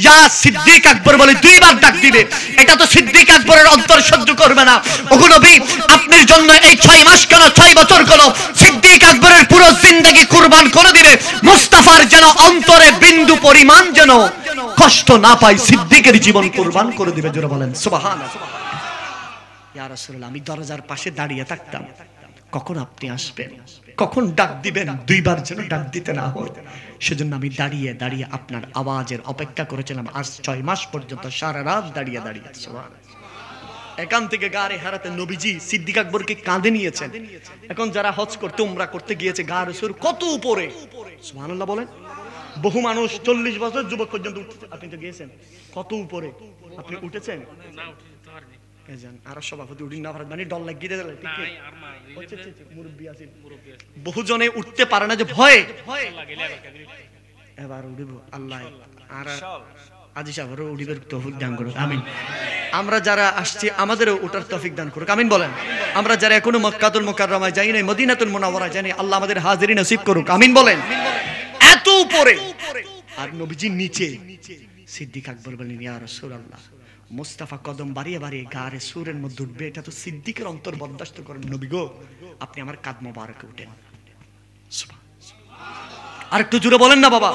ইয়া সিদ্দিক আকবর বলে 2 বার ডাক দিবে, এটা তো সিদ্দিক আকবরের অন্তর সহ্য করবে না। ওগো নবী, আপনার জন্য এই 6 মাস কেন, 6 বছর কেন, সিদ্দিক আকবরের পুরো জিন্দেগি কুরবান করে দিবে। মুস্তাফার যেন অন্তরে বিন্দু পরিমাণ যেন কষ্ট না পাই, সিদ্দিকের জীবন কুরবান করে দিবে। জোরে বলেন সুবহানাল্লাহ। ইয়া রাসূলুল্লাহ, আমি দরজার পাশে দাঁড়িয়ে থাকতাম, কখন আপনি আসবেন, কখন ডাক দিবেন, 2 বার যেন ডাক দিতে না হয়, সেজন্য আমি দাঁড়িয়ে দাঁড়িয়ে আপনার আওয়াজের অপেক্ষা করেছিলাম। আজ 6 মাস পর্যন্ত সারা রাত দাঁড়িয়ে দাঁড়িয়ে। সুবহানাল্লাহ। এখান থেকে গারে হারাতে নবীজি সিদ্দিক আকবরকে কাঁধে নিয়েছেন। এখন যারা হজ করতে, উমরা করতে গিয়েছে, গা রসুল কত উপরে, সুবহানাল্লাহ বলেন। বহু মানুষ 40 বছর যুবক পর্যন্ত উঠতে, আপনি তো গিয়েছেন, কত উপরে আপনি উঠেছেন? না, উঠতে পারিনি। এজন আর সভাপতি উঠি না পারে, মানে ডল লাগিয়ে দিলে ঠিক আছে, মুরব্বি আছে, বহু জনে উঠতে পারে না যে ভয়ে, এবার উঠিব আল্লাহ আর আজি সাহেবেরও উঠিবের তৌফিক দান করুক, আমিন। আমরা যারা আসছি আমাদেরও ওঠার তৌফিক দান করুক, আমিন বলেন। আমরা যারা এখনো মক্কাতুল মুকাররমায় যাই নাই, মদিনাতুল মুনাওয়ারায় যাই নাই, আল্লাহ আমাদের হাজিরি নসিব করুক, আমিন বলেন। এত উপরে আর নবীজি নিচে। সিদ্দিক আকবর বলেন, ইয়া রাসূলুল্লাহ, মুস্তাফা কদম বাড়িয়ে বাড়িয়ে গারে সুরের মধ্যে উঠবে, এটা তো সিদ্দিকের অন্তর বরদাস্ত করেন। নবী গো, আপনি আমার কাঁধ মোবারকে উঠেন। আর একটু জোরে বলেন না বাবা।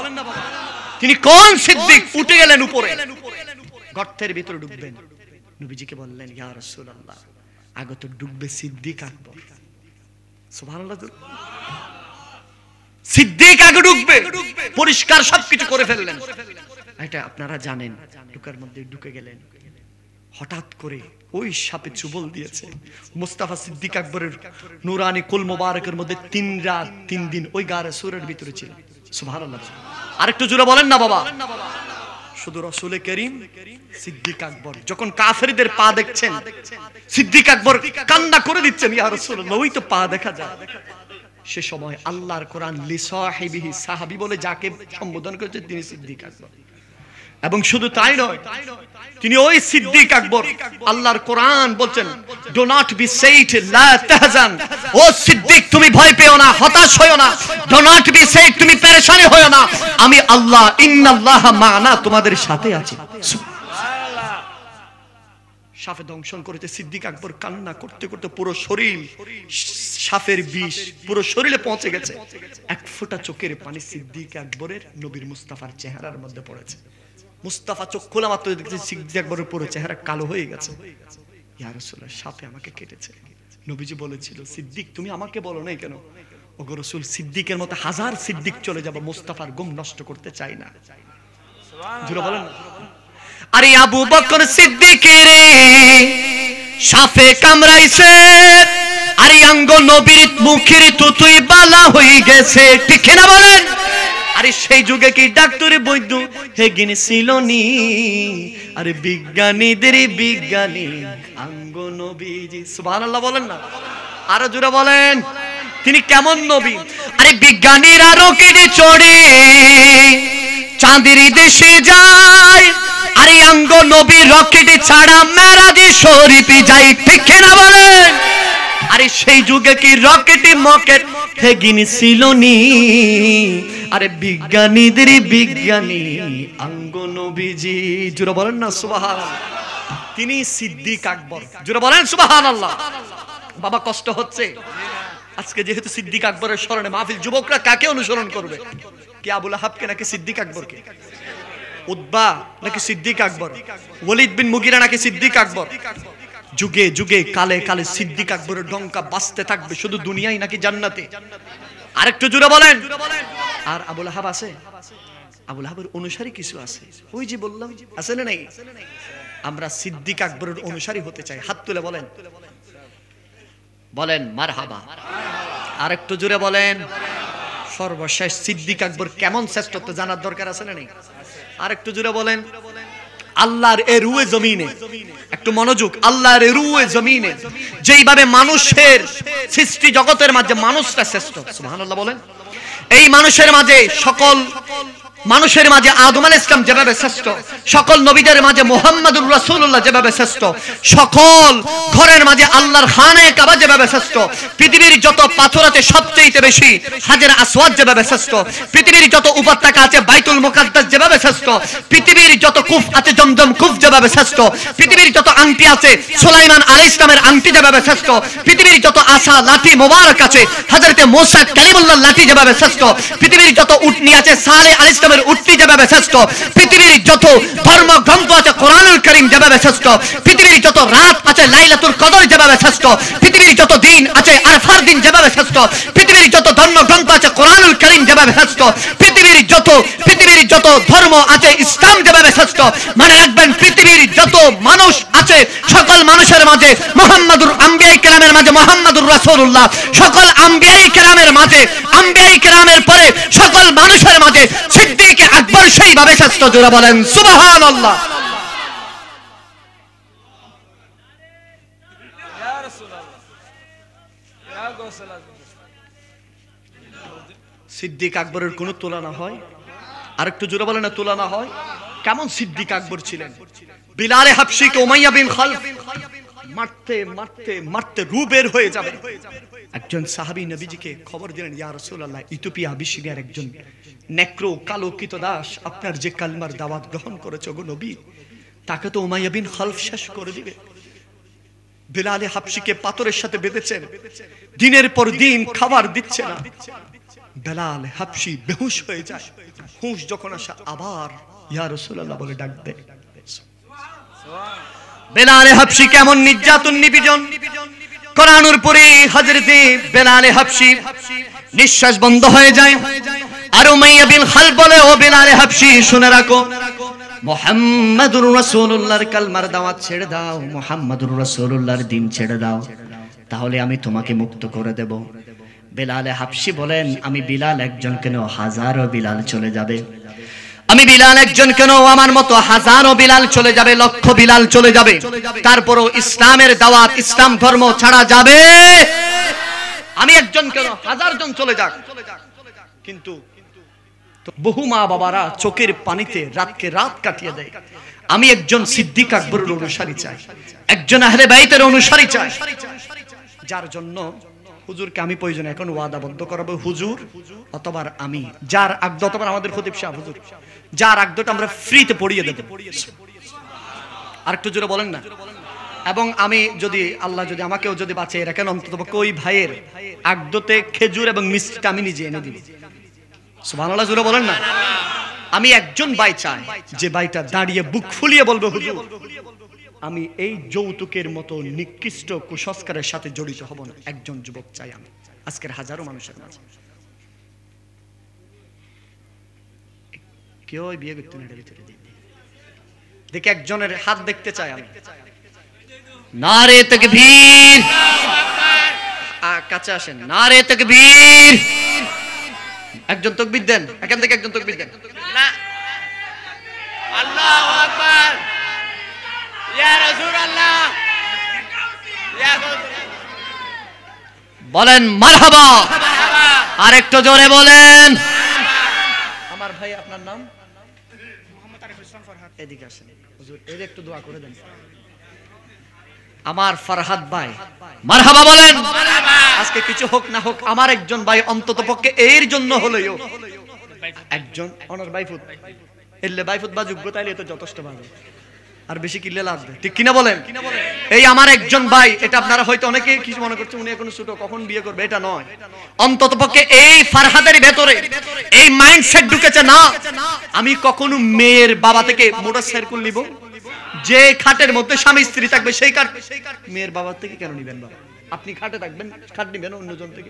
তিনি কোন সিদ্দিক? উঠে গেলেন উপরে, গর্তের ভিতরে ঢুকবেন। নবীজিকে বললেন, ইয়া রাসূলুল্লাহ, আগে তো ঢুকবে সিদ্দিক আকবর। সুবহানাল্লাহ। সিদ্দিক আগে ঢুকবে, পরিষ্কার সবকিছু করে ফেললেন। এটা আপনারা জানেন। ঢুকার মধ্যে ঢুকে গেলেন, হঠাৎ করে ওই সাপে চুবল দিয়েছে। মুস্তাফা সিদ্দিক আকবরের নুরানি কুল মোবারকের মধ্যে 3 রাত 3 দিন ওই গারে সুরের ভিতরে ছিল। সুবহানাল্লাহ। আরেকটু জোরে বলেন না বাবা। শুধু রাসূল করিম, সিদ্দিক আকবর যখন কাফেরদের পা দেখছেন, সিদ্দিক আকবর কান্না করে দিচ্ছেন, ইয়া রাসূলুল্লাহ, ওই তো পা দেখা যায়। সে সময় আল্লাহর কোরআন লিসাহিবিহি, সাহাবী বলে যাকে সম্বোধন করেছে তিনি সিদ্দিক আকবর। এবং শুধু তাই নয়, তিনি ওই সিদ্দিক আকবর, আল্লাহর কোরআন বলছেন, ডু নট বি সেইড, লা তাহজান, ও সিদ্দিক তুমি ভয় পেও না, হতাশ হয়ো না, ডু নট বি সেইড, তুমি পেরেশানি হয়ো না, আমি আল্লাহ, ইন্নাল্লাহা মা'না, তোমাদের সাথে আছি। সুবহানাল্লাহ। সাপে দংশন করেছে। সিদ্দিক আকবর কান্না করতে করতে পুরো শরীর সাপের বিষ পুরো শরীরে পৌঁছে গেছে। এক ফোঁটা চোখের পানি সিদ্দিক আকবরের নবীর মুস্তাফার চেহারার মধ্যে পড়েছে। মুস্তাফা চোখ খোলা মাত্র দেখছে সিদ্দিক আকবরের পুরো চেহারা কালো হয়ে গেছে। ইয়া রাসূলুল্লাহ, সাপে আমাকে কেটেছে। নবীজি বলেছিল, সিদ্দিক তুমি আমাকে বলো নাই কেন? ওগো রাসূল, সিদ্দিকের মতো হাজার সিদ্দিক চলে যাব, মুস্তাফার ঘুম নষ্ট করতে চাই না। জোরে বলেন। আরে আবু বকর সিদ্দিকের সাপে কামড়াইছে, আরে অঙ্গ নবীর মুখের তুতুই বালা হয়ে গেছে, ঠিক না বলেন? আরে সেই যুগে কি ডাক্তার বৈদ্য হেগিন ছিল নি? আরে বিজ্ঞানীদের বিজ্ঞানী অঙ্গ নবীজি। সুবহানাল্লাহ বলেন না, আরো জোরে বলেন। তিনি কেমন নবী? আরে বিজ্ঞানীরা রকেটে চড়ে চাঁদের দেশে যায়, আরে অঙ্গ নবী রকেটে ছাড়া মেরাজে শরীফে যায়, ঠিক না বলেন? আরে সেই যুগে কি রকেটে মকেট হেগিন ছিল নি? আরে বিজ্ঞানীদের বিজ্ঞানী অঙ্গ নবীজি। জোরে বলেন না সুবহানাল্লাহ। তিনি সিদ্দিক আকবর। জোরে বলেন সুবহানাল্লাহ। বাবা কষ্ট হচ্ছে আজকে যেহেতু সিদ্দিক আকবরের স্মরণে মাহফিল, যুবকরা কাকে অনুসরণ করবে? কে আবু লাহাবকে নাকি সিদ্দিক আকবরকে? উতবা নাকি সিদ্দিক আকবর? ওয়ালিদ বিন মুগিরা নাকি সিদ্দিক আকবর? যুগে যুগে কালে কালে সিদ্দিক আকবরের ডঙ্কা বাজতে থাকবে, শুধু দুনিয়ায় নাকি জান্নাতে? আরেকটু জোরে বলেন। আর আবু লাহাব আছে? আবু লাহাবের অনুসারী কিছু আছে, ওই যে বললাম, আছে না নাই? আমরা সিদ্দিক আকবরের অনুসারী হতে চাই, হাত তুলে বলেন। বলেন মারহাবা। আরেকটু জোরে বলেন। সর্বশেষ সিদ্দিক আকবর কেমন শ্রেষ্ঠত্ব জানার দরকার আছে না নেই? আরেকটু জোরে বলেন। আল্লাহর এ রুয়ে জমিনে, একটু মনোযোগ, আল্লাহর এ রুয়ে জমিনে যেইভাবে মানুষের সৃষ্টি জগতের মাঝে মানুষটা শ্রেষ্ঠ, সুবহানাল্লাহ বলেন। এই মানুষের মাঝে সকল মানুষের মাঝে আদম আলাইহিস সালাম যেভাবে শ্রেষ্ঠ, সকল নবীদের মাঝে মুহাম্মদুর রাসূলুল্লাহ যেভাবে শ্রেষ্ঠ, সকল ঘরের মাঝে আল্লাহর খানায়ে কাবা যেভাবে শ্রেষ্ঠ, পৃথিবীর যত পাথর আছে সবচেয়ে বেশি হাজরে আসওয়াদ যেভাবে শ্রেষ্ঠ, পৃথিবীর যত উপত্যকা আছে বাইতুল মুকাদ্দাস যেভাবে শ্রেষ্ঠ, পৃথিবীর যত কূপ আছে জমজম কূপ যেভাবে শ্রেষ্ঠ, পৃথিবীর যত আংটি আছে সুলাইমান আলাইহিস সালামের আংটি যেভাবে শ্রেষ্ঠ, পৃথিবীর যত আসা লাঠি মোবারক আছে হযরতে মুসা কালিমুল্লাহর লাঠি যেভাবে শ্রেষ্ঠ, পৃথিবীর যত উটনি আছে সালেহ আলাইহিস সালামের উটনি যেভাবে শ্রেষ্ঠ, পৃথিবীর যত ধর্মগ্রন্থ আছে কোরআনুল কারীম যেভাবে শ্রেষ্ঠ, পৃথিবীর যত রাত আছে লাইলাতুল কদর যেভাবে শ্রেষ্ঠ, পৃথিবীর যত দিন আছে আরফার দিন যেভাবে শ্রেষ্ঠ, পৃথিবীর যত ধর্মগ্রন্থ আছে কোরআনুল কারীম যেভাবে শ্রেষ্ঠ, পৃথিবীর যত ধর্ম আছে ইসলাম যেভাবে শ্রেষ্ঠ। মনে রাখবেন, পৃথিবীর যত মানুষ আছে সকল মানুষের মাঝে মুহাম্মাদুর আম্বিয়ায়ে কেরামের মাঝে মুহাম্মাদুর রাসূলুল্লাহ, সকল আম্বিয়ায়ে কেরামের মাঝে আম্বিয়ায়ে কেরামের পরে সকল মানুষের মাঝে সিদ্দিক আকবর সেইভাবে শ্রেষ্ঠ। জোরে বলেন সুবহানাল্লাহ। সিদ্দিক আকবরের কোনো তুলনা হয়? আরেকটু জোরে বলেন না, তুলনা হয়? কেমন সিদ্দিক আকবর ছিলেন? বিলালে হাবশিকে উমাইয়া বিন খালফ মারতে মারতে মারতে রূহ বের হয়ে যাবে। একজন সাহাবী নবীজিকে খবর দিলেন, ইয়া রাসূলুল্লাহ, ইথিওপিয়া আবিসিনিয়ার একজন নেক্রো কালো কৃতদাস আপনার যে কালমার দাওয়াত গ্রহণ করেছে গো নবী, তাকে তো উমাইয়া বিন খালফ শেষ করে দিবে। বিলালে হাবশিকে পাথরের সাথে বেঁধেছেন, দিনের পর দিন খাবার দিচ্ছে না। বেলাল হাবশি বেহুশ হয়ে যায়। হুঁশ যখন আসে আবার ইয়া রাসূলুল্লাহ বলে ডাক দেয়। বেলাল হাবশি কেমন নির্যাতন নিপীড়ন, কোরআনের পরে হযরতে বেলাল হাবশি নিঃশ্বাস বন্ধ হয়ে যায়। আর উমাইয়া বিন খালফ বলে, ও বেলাল হাবশি শুনে রাখো, মুহাম্মাদুর রাসূলুল্লাহর কালমার দাওয়াত ছেড়ে দাও, মুহাম্মাদুর রাসূলুল্লাহর দ্বীন ছেড়ে দাও, তাহলে আমি তোমাকে মুক্ত করে দেব। বেলাল হাবশি বলেন, আমি বিলাল একজন কেন হাজারো বিলাল চলে যাবে, আমি বিলাল একজন কেন আমার মতো হাজারো বিলাল চলে যাবে, লক্ষ বিলাল চলে যাবে, তারপরও ইসলামের দাওয়াত ইসলাম ধর্ম ছাড়া যাবে। আমি একজন কেন হাজার জন চলে যাক। কিন্তু বহু মা বাবারা চোখের পানিতে রাতকে রাত কাটিয়ে দেয়। আমি একজন সিদ্দিক আকবরের অনুসারী চাই, একজন আহলে বাইতের অনুসারী চাই, যার জন্য হুজুরকে আমি প্রয়োজনে এখন ওয়াদাবদ্ধ করাবো, হুজুর অথবা আমি, যার আকদ অথবা আমাদের খতিব সাহেব হুজুর, যার আকদটা আমরা ফ্রিতে পড়িয়ে দেব। আরেকটু জোরে বলেন না, এবং আমি যদি আল্লাহ যদি আমাকেও যদি বাঁচিয়ে রাখেন অন্ততপক্ষে ওই ভাইয়ের আগদতে খেজুর এবং মিষ্টিটা আমি নিজে এনে দিব। সুবহানাল্লাহ জোরে বলেন না। আমি একজন ভাই চাই যে ভাইটা দাঁড়িয়ে বুক ফুলিয়ে বলবে, হুজুর আমি এই যৌতুকের মতো নিকৃষ্ট কুসংস্কারের সাথে জড়িত হব না। একজন যুবক চাই আমি আজকের হাজারো মানুষের মাঝে। কেউ বিয়ে করতে না, এটার ভিতরে দেখে একজনের হাত দেখতে চাই আমি। নারে তাকবীর, কাছে আসেন, নারে তাকবীর। একজন তাকবীর দেন, এখান থেকে একজন তাকবীর দেন। আল্লাহু আকবার, ইয়া রাসূলুল্লাহ, ইয়া বলেন মারহাবা। আরেকটু জোরে বলেন। আমার ভাই আপনার নাম? মোহাম্মদ আরিফুল ইসলাম ফরহাদ। এদিকে আসেন হুজুর, এর একটু দোয়া করে দেন। আমার ফরহাদ ভাই মারহাবা বলেন। আজকে কিছু হোক না হোক আমার একজন ভাই অন্তত পক্ষে এর জন্য হলেও একজন অনার বাইফুত এলে বাইফুত বা যোগ্যতা এলে তো যথেষ্ট ভালো, আর বেশি কিনলে লাগবে, ঠিক কিনা বলেন? এই আমার একজন ভাই, এটা আপনারা হয়তো অনেকে কিছু মনে করছে উনি এখন ছোট, কখন বিয়ে করবে, এটা নয়। অন্তত পক্ষে এই ফরহাদের ভেতরে এই মাইন্ডসেট ঢুকেছে না আমি কখনো মেয়ের বাবা থেকে মোটরসাইকেল নিব, যে খাটের মধ্যে স্বামী স্ত্রী থাকবে সেই খাট মেয়ের বাবা থেকে কেন নিবেন? বাবা আপনি খাটে থাকবেন, খাট নিবেন অন্যজন থেকে?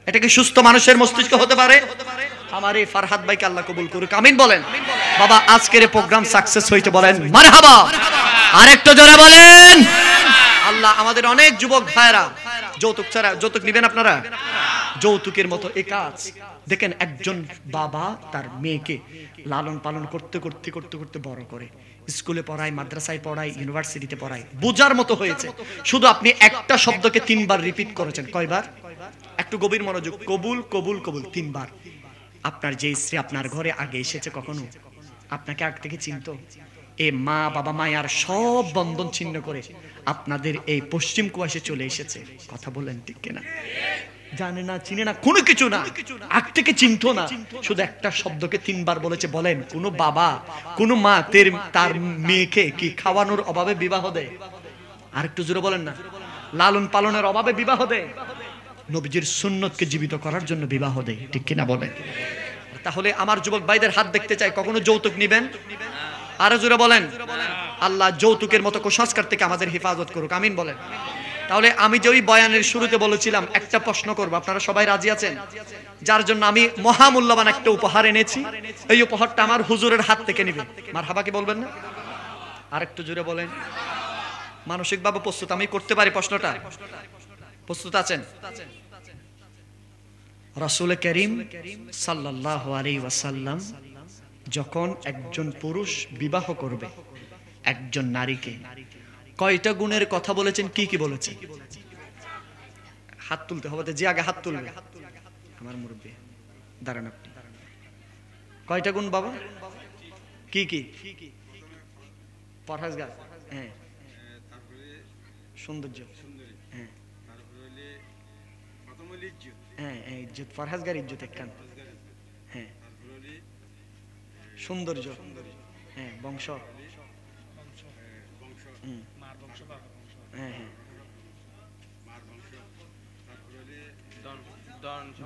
এটা কি সুস্থ মানুষের মস্তিষ্ক হতে পারে? আমার এই ফরহাদ ভাইকে আল্লাহ কবুল করুক, আমিন বলেন। বাবা আজকের এই প্রোগ্রাম সাকসেস হইতে বলেন মারহাবা। আরেকটু জোরে বলেন। আল্লাহ আমাদের অনেক যুবক ভাইরা যৌতুক ছাড়া, যৌতুক নিবেন আপনারা? যৌতুকের মতো এই কাজ দেখেন, একজন বাবা তার মেয়েকে লালন পালন করতে করতে করতে করতে বড় করে, স্কুলে পড়ায়, মাদ্রাসায় পড়ায়, ইউনিভার্সিটিতে পড়ায়, বোঝার মতো হয়েছে। শুধু আপনি একটা শব্দকে 3 বার রিপিট করেছেন, কয়বার? একটু গভীর মনোযোগ, কবুল কবুল কবুল 3 বার। আপনার যে স্ত্রী আপনার ঘরে আগে এসেছে, কখনো আপনাকে আগ থেকে চিনতো? এ মা বাবা মায়ার সব বন্ধন ছিন্ন করে আপনাদের এই পশ্চিম কুয়াশে চলে এসেছে, কথা বলেন ঠিক কিনা? জানে না, চিনে না, কোনো কিছু না, আগ থেকে চিনতো না, শুধু একটা শব্দকে 3 বার বলেছে। বলেন কোন বাবা কোন মা তার মেয়েকে কি খাওয়ানোর অভাবে বিবাহ দেয়? আর একটু জোরে বলেন না। লালন পালনের অভাবে বিবাহ দেয়? নবীজির সুন্নতকে জীবিত করার জন্য বিবাহ দেয়, ঠিক কিনা বলেন? তাহলে আমার যুবক ভাইদের হাত দেখতে চাই, কখনো যৌতুক নিবেন? আরো জোরে বলেন। আল্লাহ যৌতুকের মতো কুসংস্কার থেকে আমাদের হেফাজত করুক, আমিন বলেন। তাহলে আমি যে ওই বয়ানের শুরুতে বলেছিলাম একটা প্রশ্ন করব, আপনারা সবাই রাজি আছেন? যার জন্য আমি মহামূল্যবান একটা উপহার এনেছি, এই উপহারটা আমার হুজুরের হাত থেকে নেবেন। মারহাবা কি বলবেন না? আরেকটু জোরে বলেন। মানসিকভাবে প্রস্তুত? আমি করতে পারি প্রশ্নটা? প্রস্তুত আছেন? রাসূল করিম সাল্লাল্লাহু আলাইহি ওয়াসাল্লাম যখন একজন পুরুষ বিবাহ করবে একজন নারীকে, কয়টা গুণের কথা বলেছেন, কি কি বলেছেন? হাত তুলতে হবে, যে আগে হাত তুলবে। আমার মুরব্বি দাঁড়ান আপনি। কয়টা গুণ বাবা? কি কি? পরহেজগার, হ্যাঁ, সৌন্দর্য, হ্যাঁ, হ্যাঁ, ইজ্জত, ফরহাজগার ইজ্জত একখান, হ্যাঁ, সৌন্দর্য, হ্যাঁ, বংশ, হ্যাঁ, হ্যাঁ,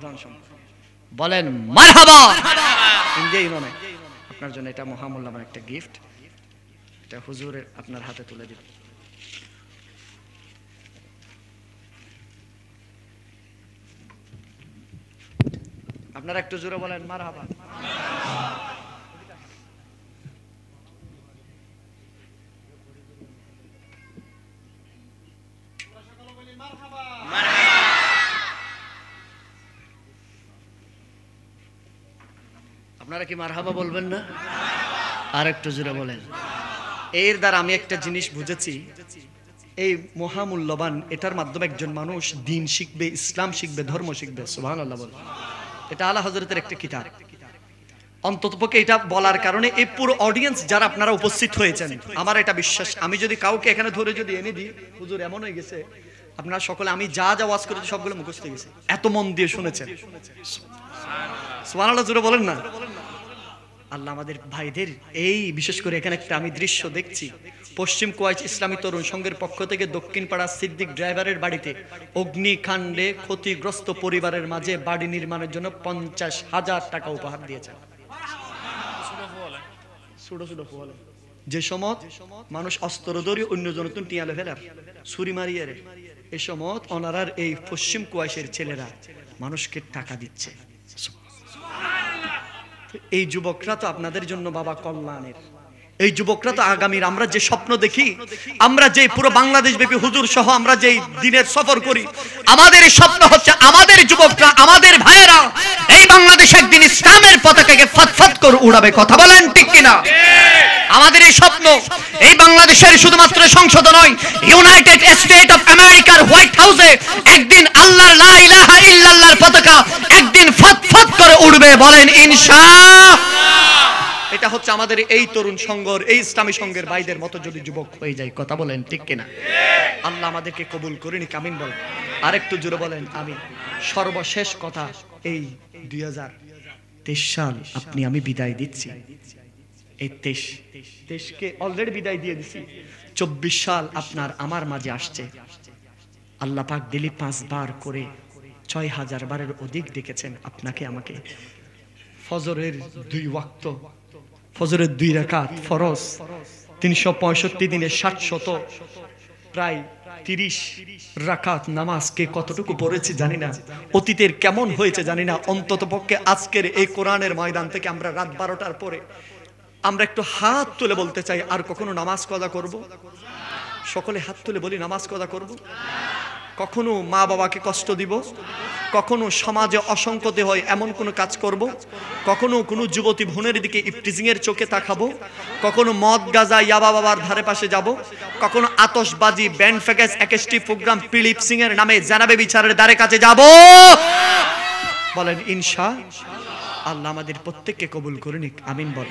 ধন সম্পদ। বলেন মারহাবা। আপনার জন্য এটা মহামূল্যবান একটা গিফট, এটা হুজুরের আপনার হাতে তুলে দিন। আপনারা একটু জোরে বলেন মারহাবা। আপনারা কি মারহাবা বলবেন না? আর একটু জোরে বলেন। এর দ্বারা আমি একটা জিনিস বুঝেছি, এই মহামূল্যবান, এটার মাধ্যমে একজন মানুষ দ্বীন শিখবে, ইসলাম শিখবে, ধর্ম শিখবে। সুবহানাল্লাহ বলেন। এটা আলা হযরতের একটা কিতাব। অন্ততপক্ষে এটা বলার কারণে এই পুরো অডিয়েন্স যারা আপনারা উপস্থিত হয়েছেন, আমার এটা বিশ্বাস, আমি যদি কাউকে এখানে ধরে যদি এনে দিই, হুজুর এমন হয়ে গেছে আপনারা সকলে, আমি যা যা ওয়াজ করেছি সবগুলো মুখস্থ হয়ে গেছে, এত মন দিয়ে শুনেছেন। সুবহানাল্লাহ জোরে বলেন না। আল্লাহ আমাদের ভাইদের এই বিশেষ করে এখানে একটা আমি দৃশ্য দেখছি, পশ্চিম কুয়াইট ইসলামী তরুণ সংঘের পক্ষ থেকে দক্ষিণ পাড়া সিদ্দিক ড্রাইভারের বাড়িতে অগ্নিকাণ্ডে ক্ষতিগ্রস্ত পরিবারের মাঝে বাড়ি নির্মাণের জন্য 50,000 টাকা উপহার দিয়েছেন। যে সময় মানুষ অস্ত্র ধরে অন্যজন টিয়ালে ফেলার ছুরি মারিয়ে রে, এ সময় ওনারার এই পশ্চিম কুয়াইশের ছেলেরা মানুষকে টাকা দিচ্ছে। এই যুবকরা তো আপনাদের জন্য বাবা কল্যাণের, এই যুবকরা তো আগামীর। আমরা যে স্বপ্ন দেখি, আমরা যে পুরো বাংলাদেশ ব্যাপী হুজুর সহ আমরা যে দিনের সফর করি, আমাদের এই স্বপ্ন হচ্ছে আমাদের যুবকরা, আমাদের ভাইয়েরা এই বাংলাদেশে একদিন ইসলামের পতাকাকে ফতফত করে উড়াবে। কথা বলেন ঠিক কিনা? আমাদের এই স্বপ্ন এই বাংলাদেশের শুধুমাত্র সংসদ নয়, ইউনাইটেড স্টেট অফ আমেরিকার হোয়াইট হাউসে একদিন আল্লাহর লা ইলাহা ইল্লাল্লাহর পতাকা একদিন ফতফত করে উড়বে। বলেন ইনশাআল্লাহ। এটা হচ্ছে আমাদের এই তরুণ সংঘর, এই ইসলামী সংঘের ভাইদের মতো যদি যুবক হয়ে যায়। কথা বলেন ঠিক কিনা? আল্লাহ আমাদেরকে কবুল করেনি, আমিন বলেন। আরেকটু জোরে বলেন আমিন। সর্বশেষ কথা, এই 2023 সাল আপনি আমি বিদায় দিচ্ছি। এই দেশকে অলরেডি বিদায় দিয়ে দিছি। 24 সাল আপনার আমার মাঝে আসছে। আল্লাহ পাক দিলি 5 বার করে 6000 বারের অধিক ডেকেছেন আপনাকে আমাকে। ফজরের 2 ওয়াক্ত, ফজরের 2 রাকাত ফরজ, 365 দিনে 700 প্রায় 30 রাকাত নামাজ কে কতটুকু পড়েছি জানি না, অতীতের কেমন হয়েছে জানি না। অন্তত পক্ষে আজকের এই কোরআনের ময়দান থেকে আমরা রাত 12টার পরে আমরা একটু হাত তুলে বলতে চাই, আর কখনো নামাজ কাজা করব? সকলে হাত তুলে বলি, নামাজ কাজা করব? কখনো মা বাবাকে কষ্ট দিব? কখনো সমাজে অসংখ্যতে হয় এমন কোনো কাজ করব? কখনো কোনো যুবতী বোনের দিকে ইফটিজিং এর চোখে তাকাবো? কখনো মদ গাঁজা ইয়াবা বাবার ধারে পাশে যাব? কখনো আতশবাজি, ব্যান্ড ফ্যাকেজ, একেস্টি প্রোগ্রাম, পিলিপ সিং এর নামে জানাবে বিচারের দ্বারে কাছে যাব? বলেন ইনশাআল্লাহ। আমাদের প্রত্যেককে কবুল করে নিক, আমিন বল।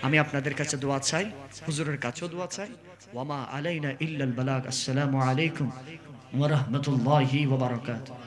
আমি আপনাদের কাছে দোয়া চাই, হুজুরের কাছেও দোয়া চাই। ওয়ামা আলাইনা ইল্লাল বালাগ। আসসালামু আলাইকুম ওয়া রাহমাতুল্লাহি ওয়া বারাকাতুহু।